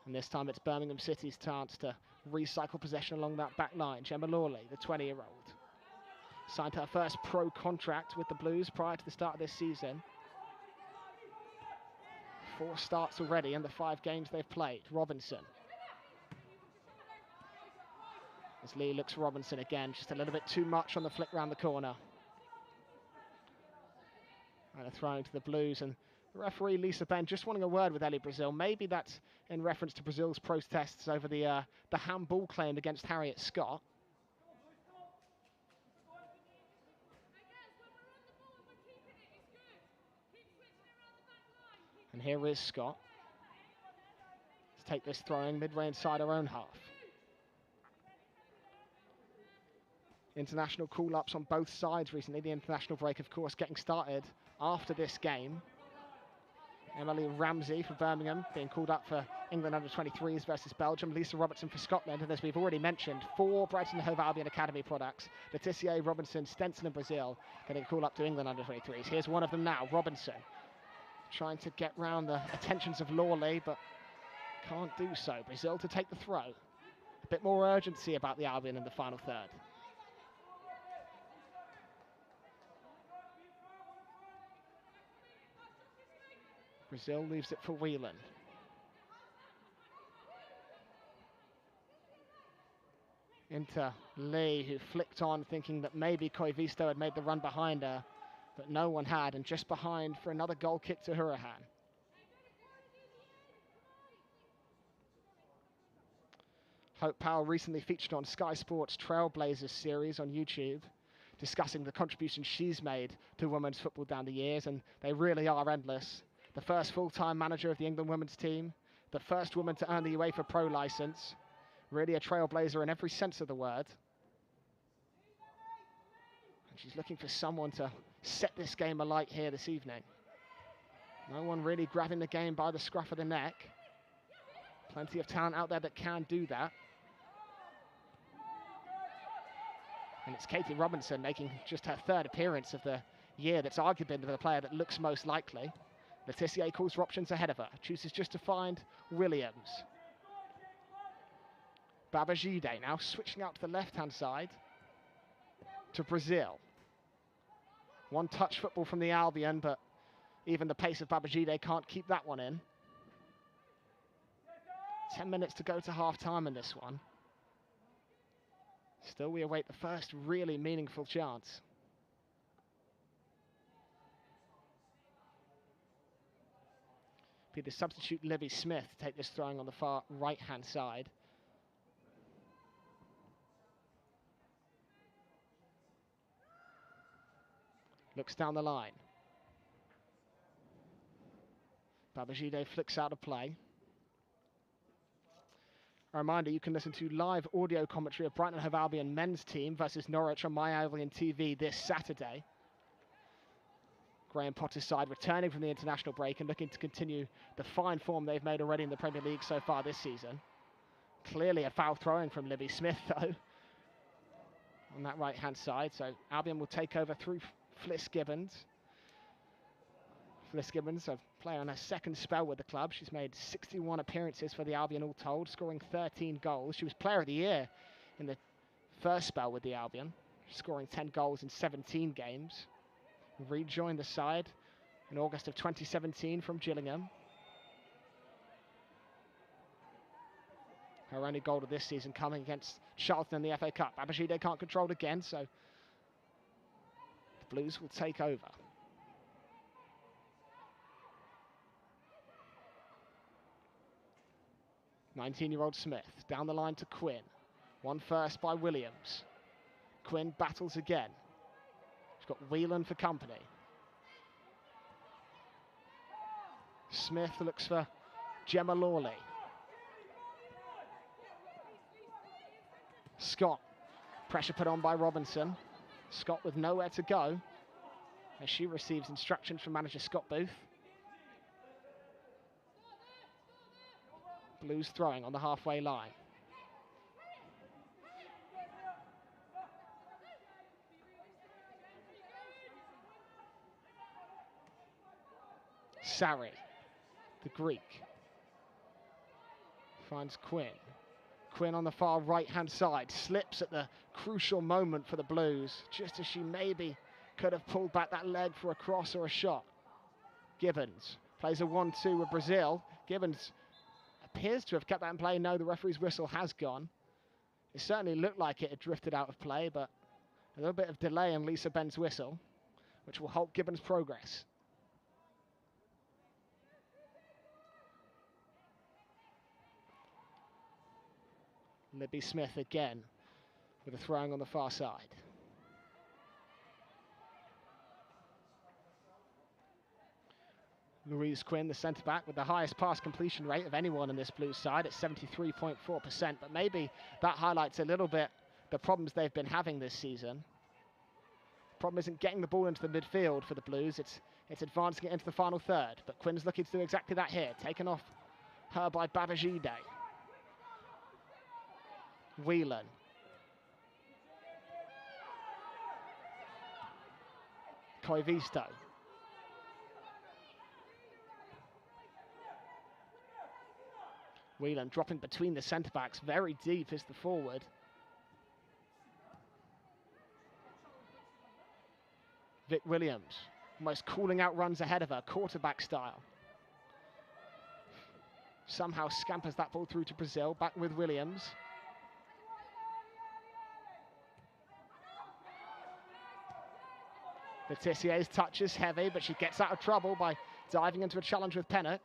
And this time it's Birmingham City's chance to recycle possession along that back line. Gemma Lawley, the 20-year-old, signed her first pro contract with the Blues prior to the start of this season. 4 starts already in the 5 games they've played. Robinson. As Lee looks for Robinson again, just a little bit too much on the flick round the corner. And a throw to the Blues, and the referee Lisa Ben just wanting a word with Ellie Brazil. Maybe that's in reference to Brazil's protests over the handball claim against Harriet Scott. And here is Scott to take this throwing midway inside her own half. International call-ups on both sides recently. The international break, of course, getting started after this game. Emily Ramsey for Birmingham being called up for England under-23s versus Belgium. Lisa Robertson for Scotland. And as we've already mentioned, 4 Brighton Hove Albion Academy products. Letitia, Robinson, Stenson and Brazil getting called up to England under-23s. Here's one of them now, Robinson. Trying to get round the attentions of Lawley, but can't do so. Brazil to take the throw. A bit more urgency about the Albion in the final third. Brazil leaves it for Whelan. Into Lee, who flicked on thinking that maybe Koivisto had made the run behind her, but no one had, and just behind for another goal kick to Hurahan. Hope Powell recently featured on Sky Sports Trailblazers series on YouTube, discussing the contributions she's made to women's football down the years, and they really are endless. The first full-time manager of the England women's team, the first woman to earn the UEFA Pro licence, really a trailblazer in every sense of the word. And she's looking for someone to set this game alight here this evening. No one really grabbing the game by the scruff of the neck. Plenty of talent out there that can do that. And it's Katie Robinson making just her 3rd appearance of the year that's arguably the player that looks most likely. Letitia calls for options ahead of her, chooses just to find Williams. Babajide now switching out to the left-hand side to Brazil. One touch football from the Albion, but even the pace of Babajide can't keep that one in. 10 minutes to go to half-time in this one. Still, we await the first really meaningful chance. Be the substitute Libby Smith to take this throwing on the far right-hand side. Looks down the line. Babajide flicks out of play. A reminder, you can listen to live audio commentary of Brighton Hove Albion men's team versus Norwich on My Albion TV this Saturday. Graham Potter's side returning from the international break and looking to continue the fine form they've made already in the Premier League so far this season. Clearly a foul throwing from Libby Smith, though, on that right-hand side. So Albion will take over through Fliss Gibbons. Fliss Gibbons, a player on her second spell with the club. She's made 61 appearances for the Albion all told, scoring 13 goals. She was Player of the Year in the first spell with the Albion, scoring 10 goals in 17 games. Rejoined the side in August of 2017 from Gillingham. Her only goal of this season coming against Charlton in the FA Cup. Babajide can't control it again, so the Blues will take over. '19-year-old Smith down the line to Quinn. Won first by Williams. Quinn battles again. She's got Whelan for company. Smith looks for Gemma Lawley. Scott. Pressure put on by Robinson. Scott with nowhere to go as she receives instructions from manager Scott Booth. Blues throwing on the halfway line. Sarri, the Greek, finds Quinn. Quinn on the far right-hand side, slips at the crucial moment for the Blues, just as she maybe could have pulled back that leg for a cross or a shot. Gibbons plays a 1-2 with Brazil. Gibbons appears to have kept that in play. No, the referee's whistle has gone. It certainly looked like it had drifted out of play, but a little bit of delay in Lisa Benn's whistle, which will halt Gibbons' progress. Libby Smith again with a throwing on the far side. Louise Quinn, the centre-back, with the highest pass completion rate of anyone in this Blues side at 73.4%. But maybe that highlights a little bit the problems they've been having this season. The problem isn't getting the ball into the midfield for the Blues, it's advancing it into the final third. But Quinn's looking to do exactly that here, taken off her by Babajide. Whelan. Koivisto. Whelan dropping between the centre-backs, very deep is the forward. Vic Williams, almost calling out runs ahead of her, quarterback style. Somehow scampers that ball through to Brazil, back with Williams. Letizier's touch is heavy, but she gets out of trouble by diving into a challenge with Pennock.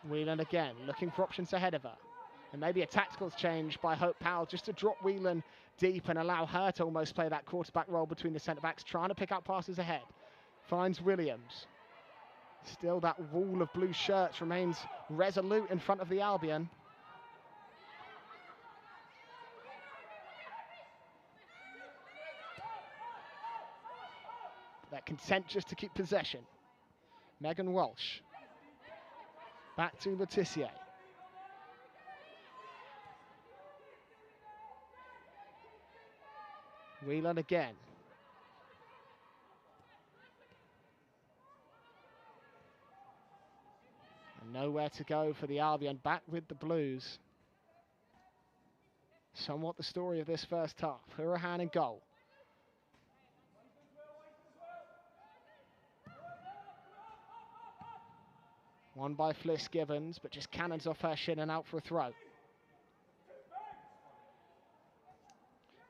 Whelan again, looking for options ahead of her. And maybe a tactical change by Hope Powell just to drop Whelan deep and allow her to almost play that quarterback role between the centre-backs, trying to pick up passes ahead. Finds Williams. Still that wall of blue shirts remains resolute in front of the Albion. They're content just to keep possession. Megan Walsh. Back to Letizier. Whelan again. And nowhere to go for the Albion, back with the Blues. Somewhat the story of this first half. Hurahan in goal. Won by Fliss Gibbons, but just cannons off her shin and out for a throw.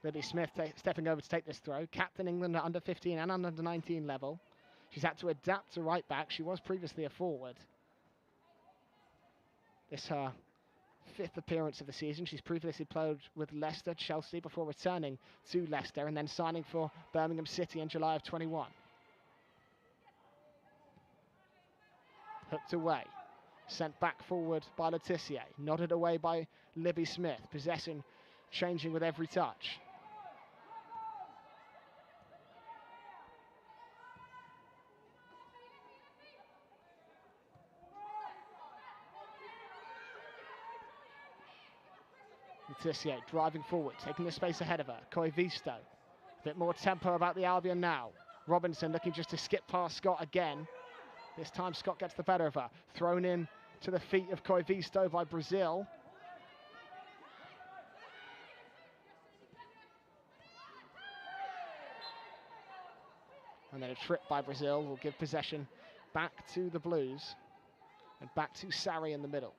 Libby Smith stepping over to take this throw. Captain England at under 15 and under 19 level. She's had to adapt to right back. She was previously a forward. This her 5th appearance of the season. She's previously played with Leicester, Chelsea before returning to Leicester and then signing for Birmingham City in July of 21. Hooked away. Sent back forward by Letitia. Nodded away by Libby Smith. Possession changing with every touch. Letitia driving forward, taking the space ahead of her. Koivisto. A bit more tempo about the Albion now. Robinson looking just to skip past Scott again. This time Scott gets the better of her. Thrown in to the feet of Koivisto by Brazil. And then a trip by Brazil will give possession back to the Blues. And back to Sarri in the middle.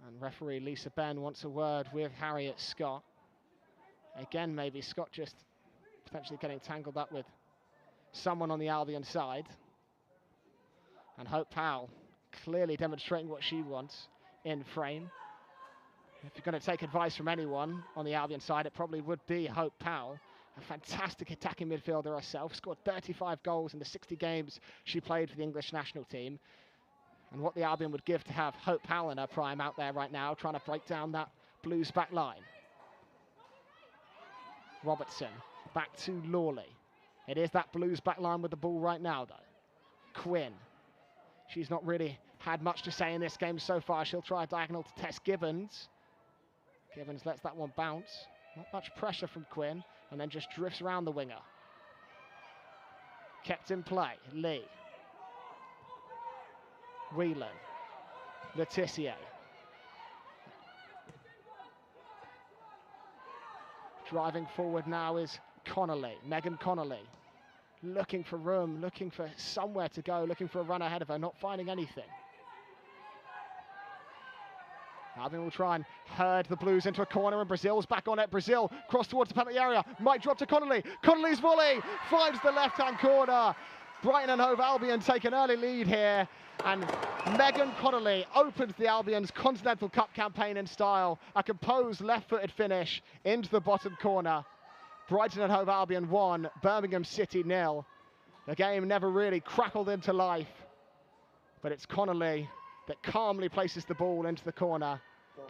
And referee Lisa Benn wants a word with Harriet Scott. Again, maybe Scott just potentially getting tangled up with someone on the Albion side. And Hope Powell clearly demonstrating what she wants in frame. If you're going to take advice from anyone on the Albion side, it probably would be Hope Powell. A fantastic attacking midfielder herself. Scored 35 goals in the 60 games she played for the English national team. And what the Albion would give to have Hope Powell in her prime out there right now, trying to break down that Blues back line. Robertson, back to Lawley. It is that Blues back line with the ball right now, though. Quinn. She's not really had much to say in this game so far. She'll try a diagonal to test Gibbons. Gibbons lets that one bounce. Not much pressure from Quinn, and then just drifts around the winger. Kept in play, Lee. Whelan. Letitia. Driving forward now is Connolly, Megan Connolly. Looking for room, looking for somewhere to go, looking for a run ahead of her, not finding anything. Albion will try and herd the Blues into a corner, and Brazil's back on it. Brazil cross towards the penalty area, might drop to Connolly. Connolly's volley finds the left-hand corner. Brighton Hove Albion take an early lead here, and Megan Connolly opens the Albion's Continental Cup campaign in style. A composed left-footed finish into the bottom corner. Brighton Hove Albion 1, Birmingham City 0. The game never really crackled into life, but it's Connolly that calmly places the ball into the corner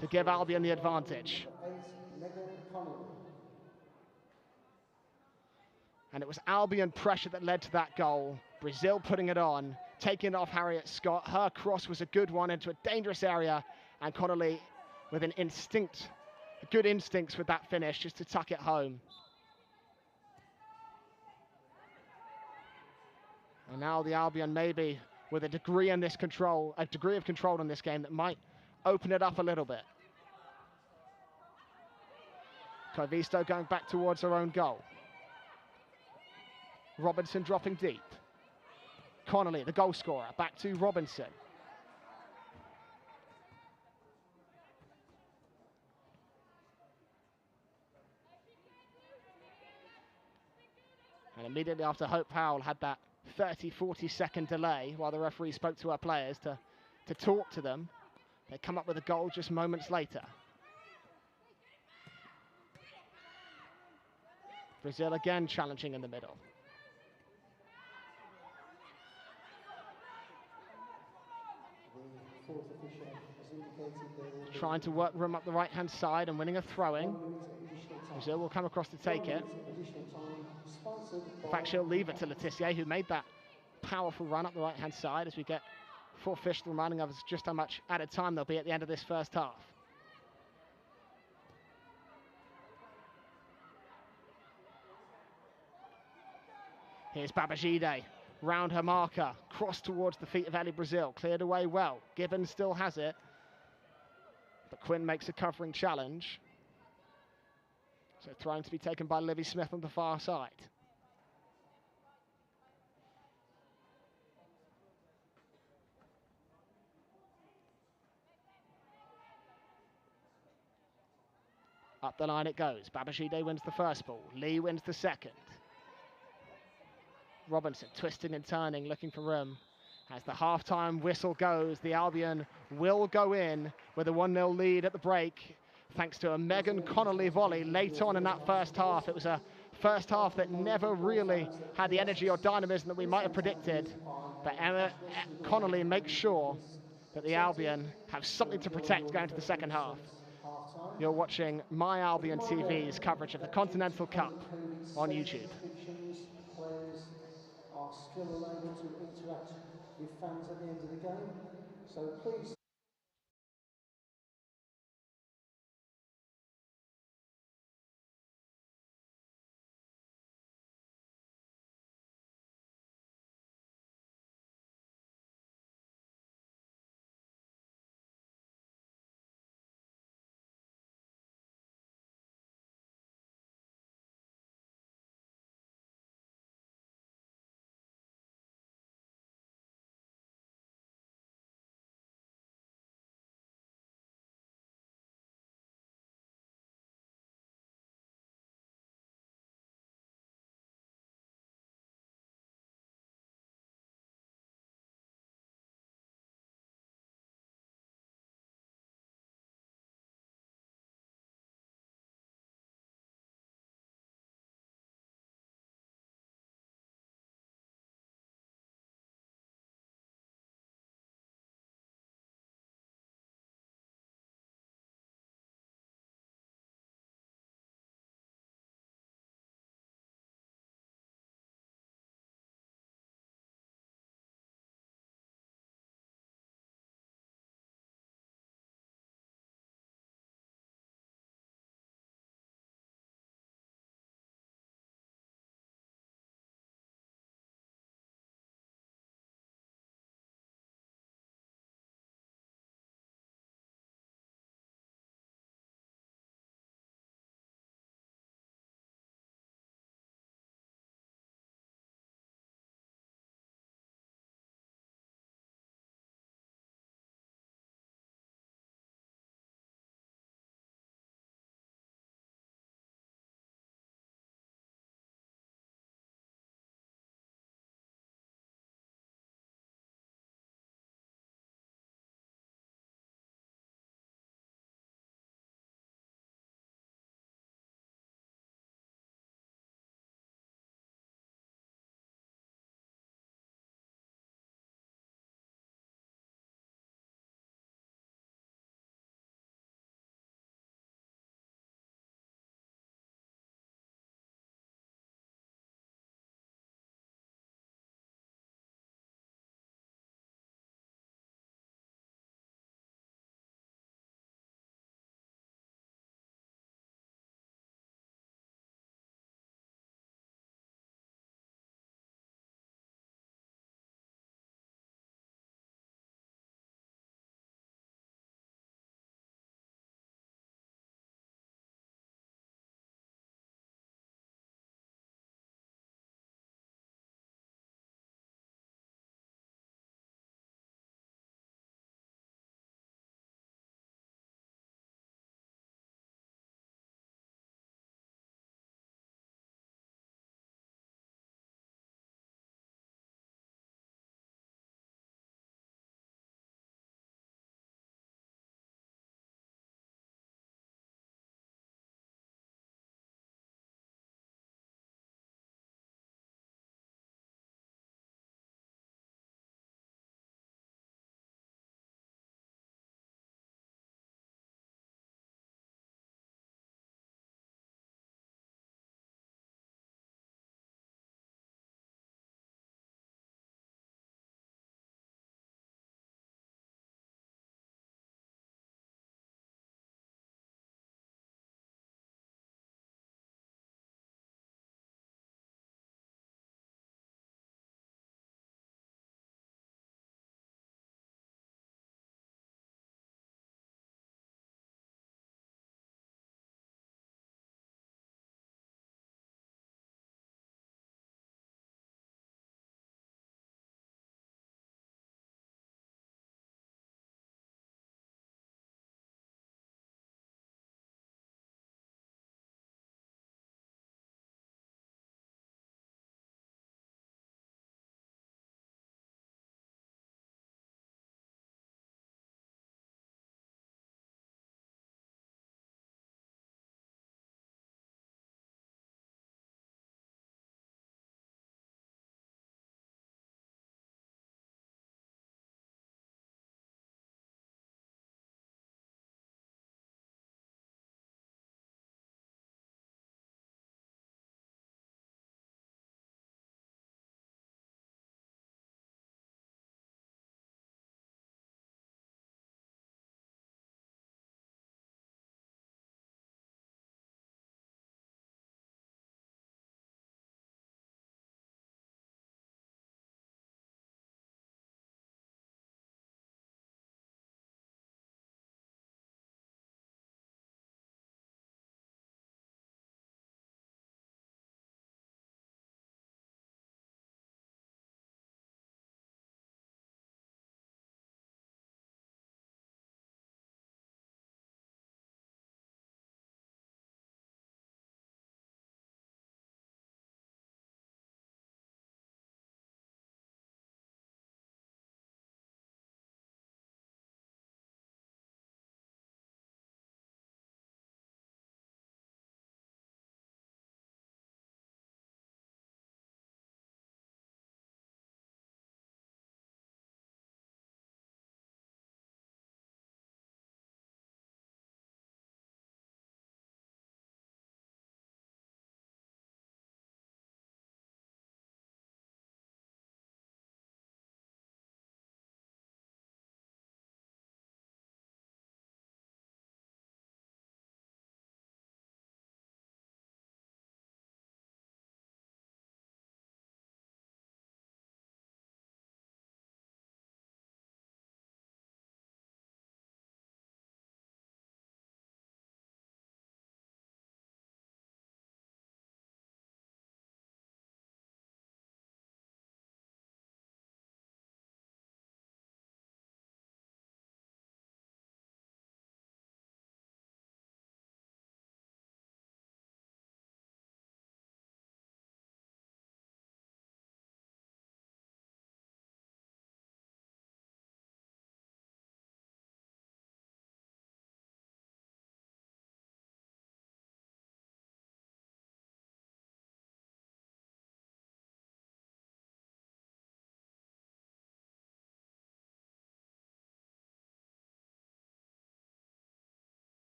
to give Albion the advantage. And it was Albion pressure that led to that goal. Brazil putting it on, taking it off Harriet Scott. Her cross was a good one into a dangerous area, and Connolly with an instinct, good instincts with that finish just to tuck it home. And now the Albion maybe with a degree of control in this game that might open it up a little bit. Koivisto going back towards her own goal. Robinson dropping deep. Connolly, the goal scorer, back to Robinson. And immediately after Hope Powell had that 30-40 second delay while the referee spoke to our players to talk to them, they come up with a goal just moments later. Brazil again challenging in the middle. Trying to work room up the right-hand side and winning a throw-in. Brazil will come across to take it. In fact, she'll leave it to Letitia, who made that powerful run up the right-hand side, as we get full fish reminding us just how much added time there'll be at the end of this first half. Here's Babajide, round her marker, cross towards the feet of Ellie Brazil, cleared away well. Gibbons still has it, but Quinn makes a covering challenge. So trying to be taken by Livy Smith on the far side. Up the line it goes. Babajide wins the first ball. Lee wins the second. Robinson twisting and turning, looking for room. As the half-time whistle goes, the Albion will go in with a 1-0 lead at the break, thanks to a Megan Connolly volley late on in that first half. It was a first half that never really had the energy or dynamism that we might have predicted. But Emma Connolly makes sure that the Albion have something to protect going to the second half. You're watching My Albion TV's coverage of the Continental Cup on YouTube. Players are still unable to interact with fans at the end of the game. So please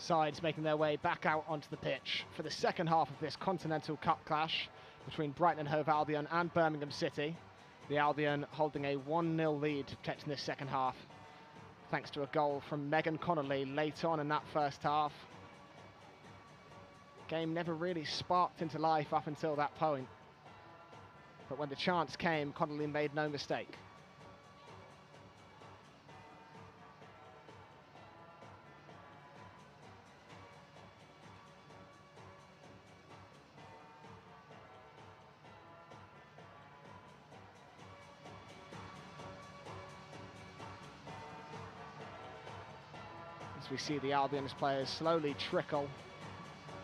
sides making their way back out onto the pitch for the second half of this Continental Cup clash between Brighton Hove Albion and Birmingham City. The Albion holding a 1-0 lead, protecting this second half, thanks to a goal from Megan Connolly late on in that first half. Game never really sparked into life up until that point, but when the chance came, Connolly made no mistake. As we see the Albion's players slowly trickle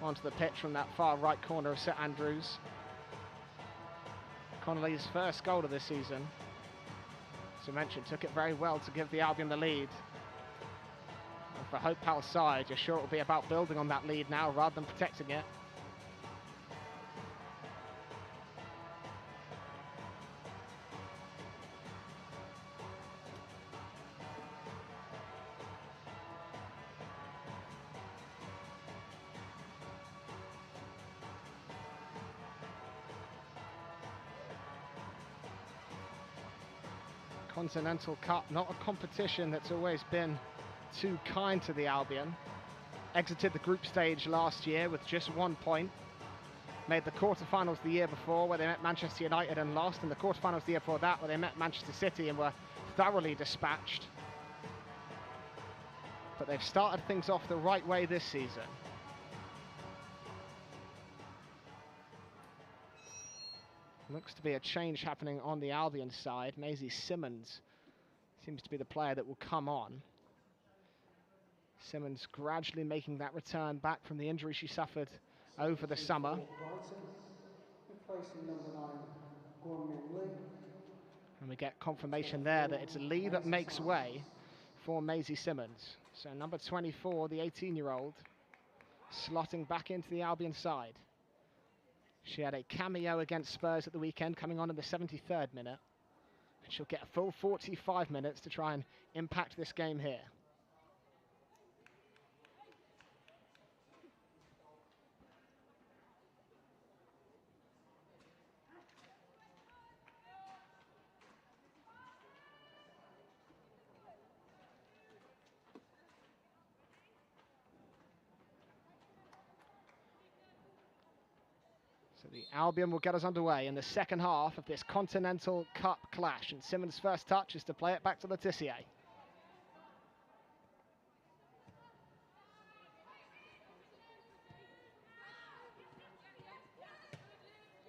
onto the pitch from that far right corner of St Andrews. Connolly's first goal of this season, as I mentioned, took it very well to give the Albion the lead. And for Hope Pal's side, you're sure it will be about building on that lead now rather than protecting it. Continental Cup, not a competition that's always been too kind to the Albion. Exited the group stage last year with just 1 point. Made the quarterfinals the year before where they met Manchester United and lost, and the quarterfinals the year before that where they met Manchester City and were thoroughly dispatched. But they've started things off the right way this season. Looks to be a change happening on the Albion side. Maisie Simmons seems to be the player that will come on. Simmons gradually making that return back from the injury she suffered over the summer. And we get confirmation there that it's Lee that makes way for Maisie Simmons. So number 24, the 18-year-old, slotting back into the Albion side. She had a cameo against Spurs at the weekend, coming on in the 73rd minute. And she'll get a full 45 minutes to try and impact this game here. So the Albion will get us underway in the second half of this Continental Cup clash. And Simmons' first touch is to play it back to Letitia.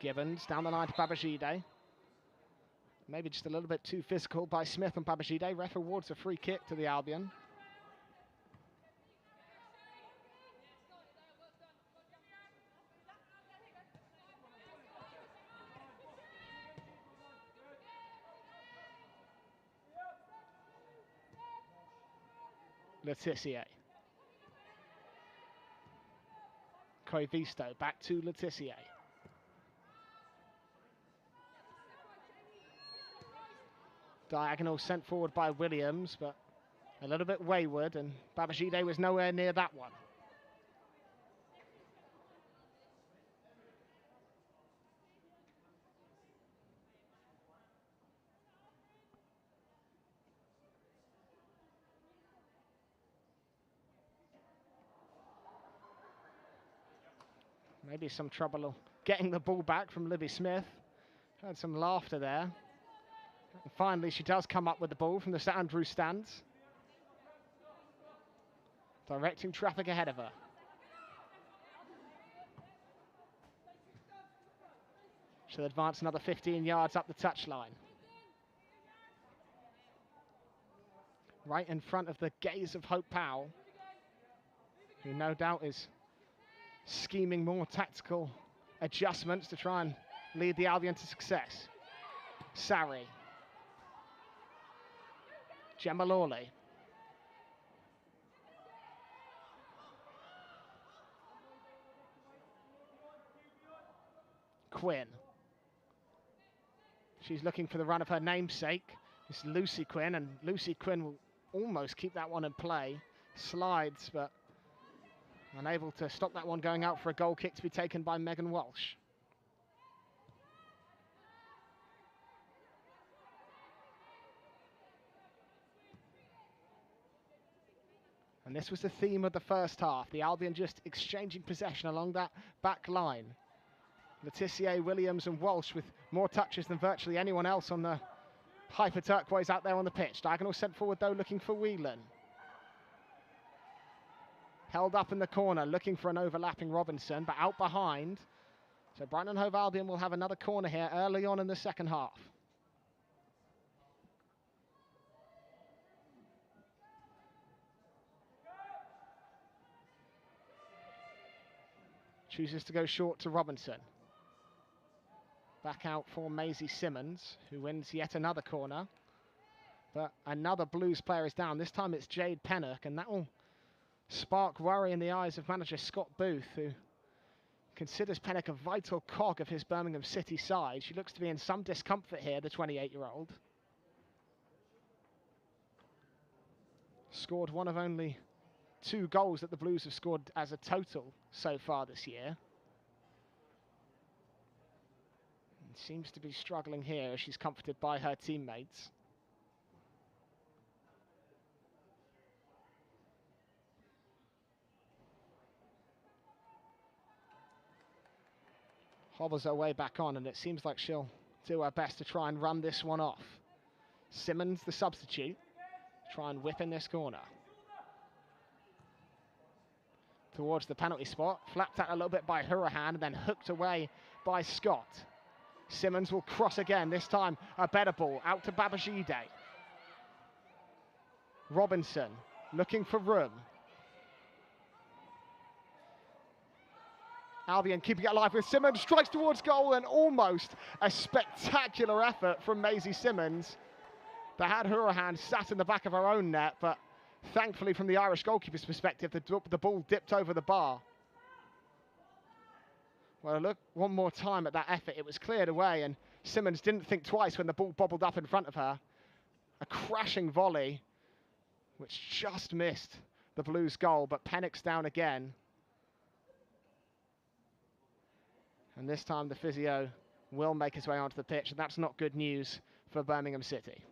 Gibbons down the line to Babajide. Maybe just a little bit too physical by Smith and Babajide. Ref awards a free kick to the Albion. Letitia. Koivisto back to Letitia. Diagonal sent forward by Williams, but a little bit wayward, and Babajide was nowhere near that one. Maybe some trouble getting the ball back from Libby Smith. Had some laughter there. And finally, she does come up with the ball from the St Andrews stands, directing traffic ahead of her. She'll advance another 15 yards up the touchline. Right in front of the gaze of Hope Powell, who no doubt is scheming more tactical adjustments to try and lead the Albion to success. Sarri. Gemma Lawley. Quinn. She's looking for the run of her namesake. It's Lucy Quinn, and Lucy Quinn will almost keep that one in play. Slides, but Unable to stop that one going out for a goal kick to be taken by Megan Walsh. And this was the theme of the first half. The Albion just exchanging possession along that back line. Letitia, Williams and Walsh with more touches than virtually anyone else on the Hyper Turquoise out there on the pitch. Diagonal sent forward though, looking for Whelan. Held up in the corner, looking for an overlapping Robinson, but out behind. So Brighton Hove Albion will have another corner here early on in the second half. Chooses to go short to Robinson. Back out for Maisie Simmons, who wins yet another corner. But another Blues player is down. This time it's Jade Pennock, and that will spark worry in the eyes of manager Scott Booth, who considers Pennock a vital cog of his Birmingham City side. She looks to be in some discomfort here, the 28-year-old. Scored one of only 2 goals that the Blues have scored as a total so far this year. And seems to be struggling here as she's comforted by her teammates. Hobbles her way back on, and it seems like she'll do her best to try and run this one off. Simmons, the substitute, try and whip in this corner. Towards the penalty spot, flapped out a little bit by Hurahan and then hooked away by Scott. Simmons will cross again, this time a better ball out to Babajide. Robinson looking for room. Albion keeping it alive with Simmons, strikes towards goal, and almost a spectacular effort from Maisie Simmons. That had Hurahan sat in the back of her own net, but thankfully from the Irish goalkeeper's perspective, the ball dipped over the bar. Well, look one more time at that effort. It was cleared away, and Simmons didn't think twice when the ball bobbled up in front of her. A crashing volley, which just missed the Blues' goal, but Pennock's down again. And this time the physio will make his way onto the pitch, and that's not good news for Birmingham City.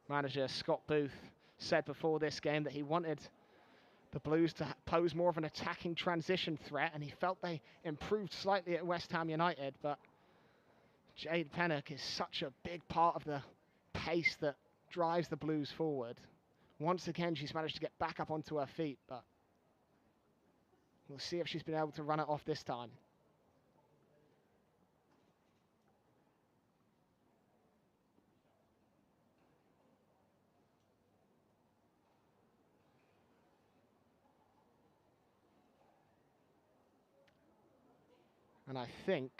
Manager Scott Booth said before this game that he wanted the Blues to pose more of an attacking transition threat, and he felt they improved slightly at West Ham United, but Jade Pennock is such a big part of the pace that drives the Blues forward. Once again, she's managed to get back up onto her feet, but we'll see if she's been able to run it off this time. And I think,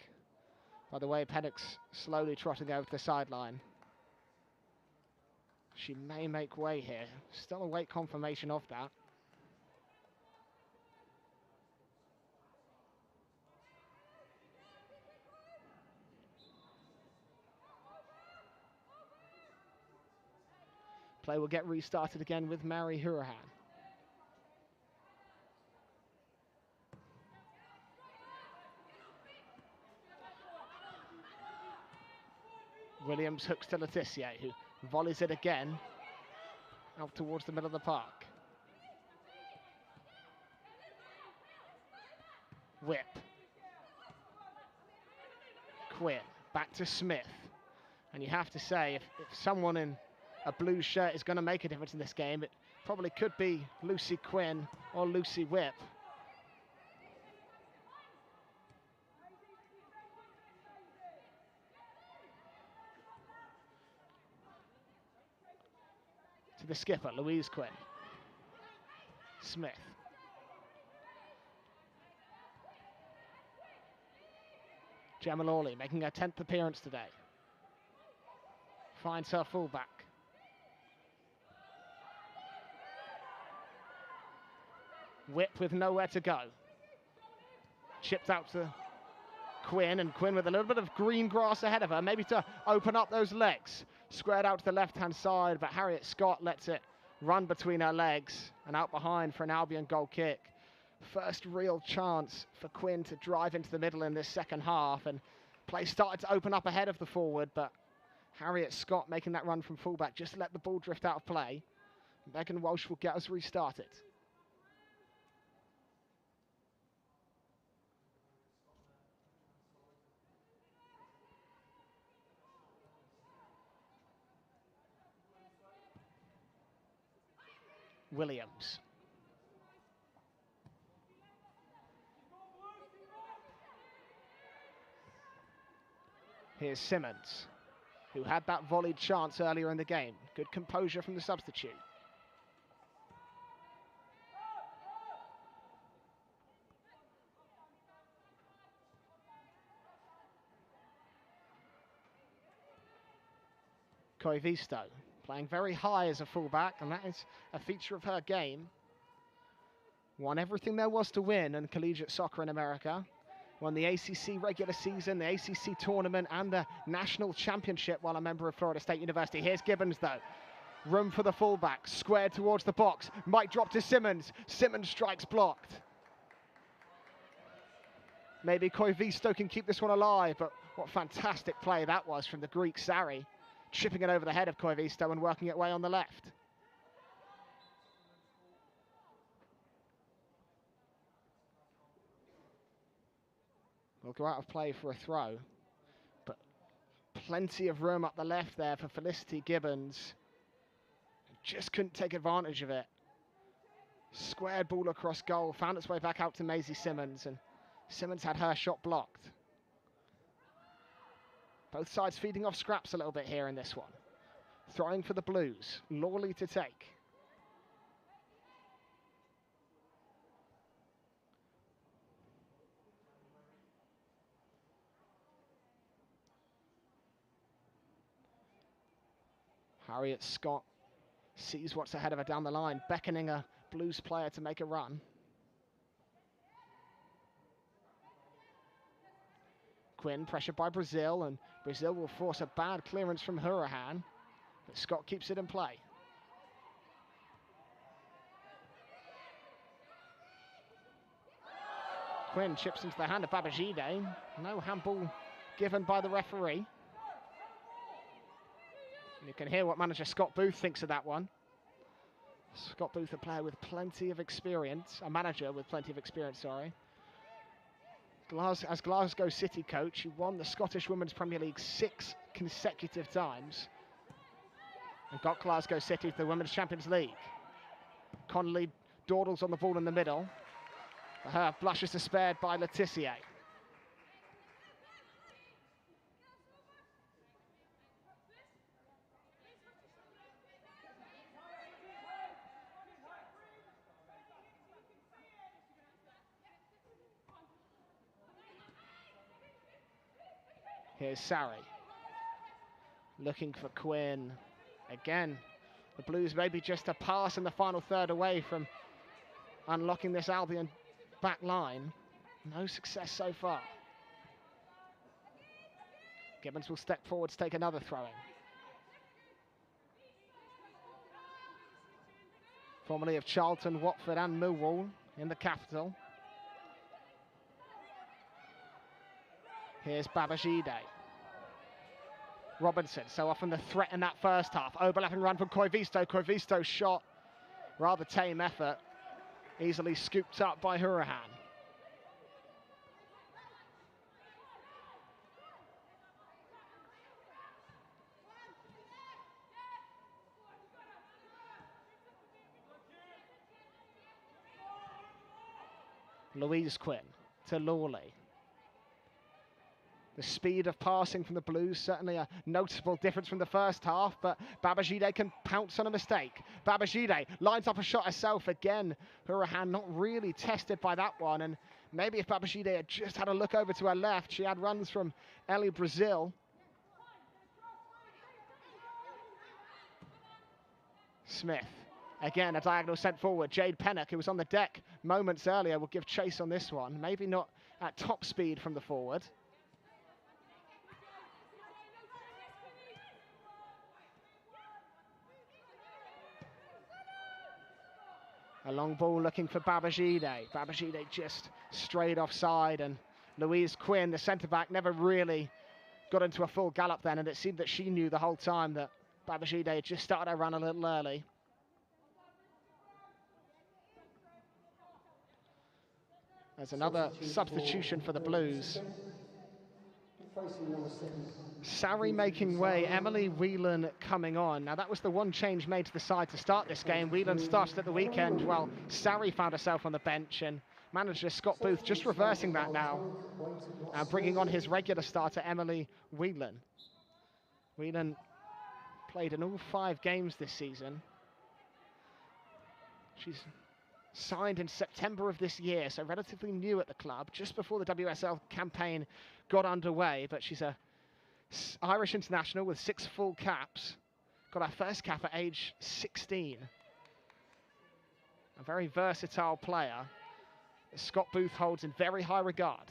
by the way Pennock's slowly trotting over to the sideline, she may make way here. Still await confirmation of that. Play will get restarted again with Mary Hurahan. Williams hooks to Letitia, who volleys it again out towards the middle of the park. Whip. Quinn, back to Smith. And you have to say, if someone in a blue shirt is going to make a difference in this game, it probably could be Lucy Quinn or Lucy Whip. To the skipper, Louise Quinn. Smith. Gemma Lawley making her 10th appearance today. Finds her fullback. Whip with nowhere to go. Chipped out to Quinn, and Quinn with a little bit of green grass ahead of her, maybe to open up those legs. Squared out to the left-hand side, but Harriet Scott lets it run between her legs and out behind for an Albion goal kick. First real chance for Quinn to drive into the middle in this second half, and play started to open up ahead of the forward, but Harriet Scott making that run from fullback just let the ball drift out of play. Megan Walsh will get us restarted. Williams. Here's Simmons, who had that volleyed chance earlier in the game. Good composure from the substitute. Koivisto playing very high as a fullback, and that is a feature of her game. Won everything there was to win in collegiate soccer in America. Won the ACC regular season, the ACC tournament, and the national championship while a member of Florida State University. Here's Gibbons, though. Room for the fullback, squared towards the box. Might drop to Simmons. Simmons strikes blocked. Maybe Koivisto can keep this one alive, but what fantastic play that was from the Greek Sarri. Chipping it over the head of Koivisto and working it way on the left. Will go out of play for a throw, but plenty of room up the left there for Felicity Gibbons. Just couldn't take advantage of it. Squared ball across goal, found its way back out to Maisie Simmons, and Simmons had her shot blocked. Both sides feeding off scraps a little bit here in this one. Throwing for the Blues, Lawley to take. Harriet Scott sees what's ahead of her down the line, beckoning a Blues player to make a run. Quinn pressured by Brazil, and Brazil will force a bad clearance from Hurahan, but Scott keeps it in play. Quinn chips into the hand of Babajide. No handball given by the referee. And you can hear what manager Scott Booth thinks of that one. Scott Booth, a player with plenty of experience, a manager with plenty of experience, sorry. As Glasgow City coach, he won the Scottish Women's Premier League 6 consecutive times and got Glasgow City to the Women's Champions League. Connolly dawdles on the ball in the middle. Her blushes despaired by Letitia. Here's Sarri, looking for Quinn. Again, the Blues maybe just a pass in the final third away from unlocking this Albion back line. No success so far. Gibbons will step forward to take another throw-in. Formerly of Charlton, Watford and Millwall in the capital. Here's Babajide. Robinson, so often the threat in that first half. Overlapping run from Koivisto. Koivisto's shot, rather tame effort. Easily scooped up by Hurahan. Louise Quinn to Lawley. The speed of passing from the Blues, certainly a noticeable difference from the first half, but Babajide can pounce on a mistake. Babajide lines up a shot herself again. Hurahan not really tested by that one, and maybe if Babajide had just had a look over to her left, she had runs from Ellie Brazil. Smith Again, a diagonal sent forward. Jade Pennock, who was on the deck moments earlier, will give chase on this one. Maybe not at top speed from the forward. A long ball looking for Babajide. Babajide just strayed offside, and Louise Quinn, the centre-back, never really got into a full gallop then, and it seemed that she knew the whole time that Babajide had just started her run a little early. There's another substitution for the Blues. Sarri making way, Emily Whelan coming on. Now that was the one change made to the side to start this game. Whelan started at the weekend while Sarri found herself on the bench, and manager Scott Booth just reversing that now and bringing on his regular starter Emily Whelan. Whelan played in all 5 games this season. She's signed in September of this year, so relatively new at the club, just before the WSL campaign got underway, but she's a Irish international with 6 full caps. Got her first cap at age 16. A very versatile player that Scott Booth holds in very high regard.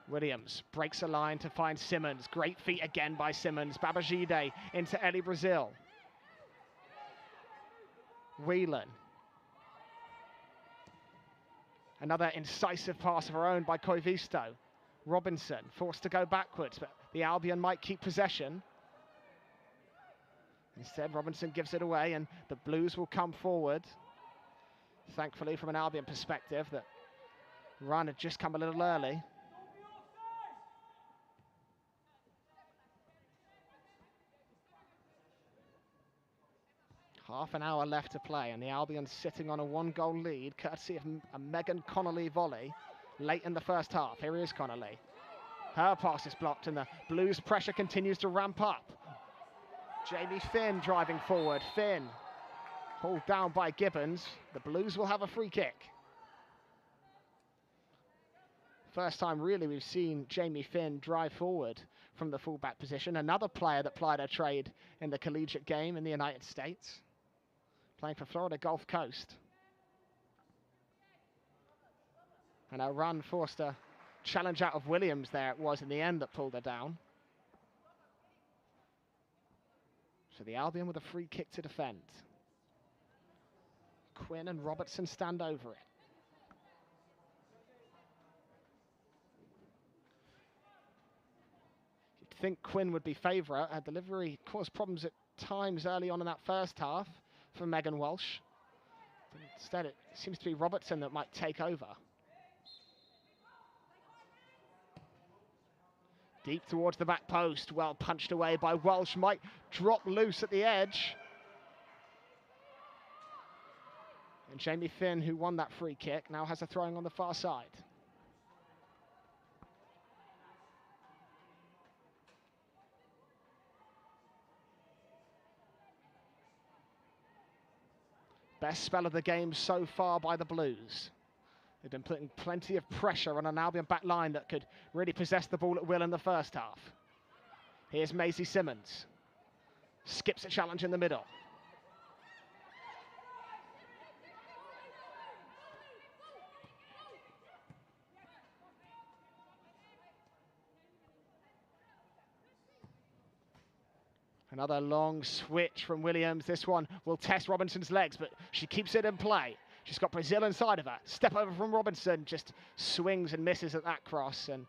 Williams breaks a line to find Simmons. Great feet again by Simmons. Babajide into Ellie Brazil. Whelan. Another incisive pass of her own by Koivisto. Robinson forced to go backwards, but the Albion might keep possession. Instead, Robinson gives it away, and the Blues will come forward. Thankfully, from an Albion perspective, that run had just come a little early. Half an hour left to play, and the Albion sitting on a 1-goal lead, courtesy of a Megan Connolly volley late in the first half. Here is Connolly. Her pass is blocked, and the Blues' pressure continues to ramp up. Jamie Finn driving forward. Finn pulled down by Gibbons. The Blues will have a free kick. First time, really, we've seen Jamie Finn drive forward from the fullback position. Another player that plied her trade in the collegiate game in the United States, playing for Florida Gulf Coast. And her run forced a challenge out of Williams there. It was in the end that pulled her down. So the Albion with a free kick to defend. Quinn and Robertson stand over it. You'd think Quinn would be favourite. Her delivery caused problems at times early on in that first half for Megan Walsh. But instead, it seems to be Robertson that might take over. Deep towards the back post, well punched away by Walsh, might drop loose at the edge. And Jamie Finn, who won that free kick, now has a throwing on the far side. Best spell of the game so far by the Blues. They've been putting plenty of pressure on an Albion back line that could really possess the ball at will in the first half. Here's Maisie Simmons. Skips a challenge in the middle. Another long switch from Williams. This one will test Robinson's legs, but she keeps it in play. She's got Brazil inside of her. Step over from Robinson, just swings and misses at that cross. And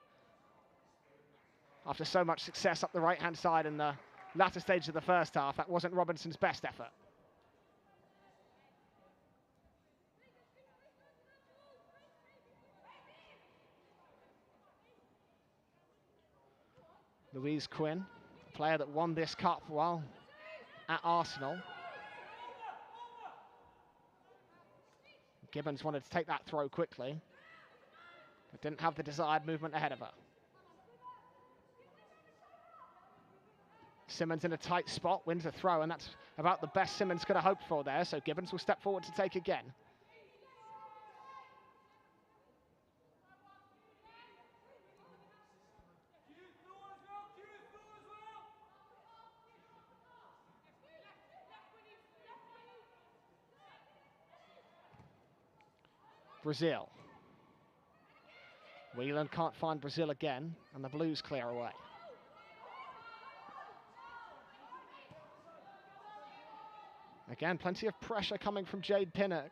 after so much success up the right-hand side in the latter stage of the first half, that wasn't Robinson's best effort. Louise Quinn, a player that won this cup while at Arsenal. Gibbons wanted to take that throw quickly, but didn't have the desired movement ahead of her. Simmons in a tight spot, wins a throw, and that's about the best Simmons could have hoped for there, so Gibbons will step forward to take again. Brazil. Whelan can't find Brazil again, and the Blues clear away. Again, plenty of pressure coming from Jade Pinnock.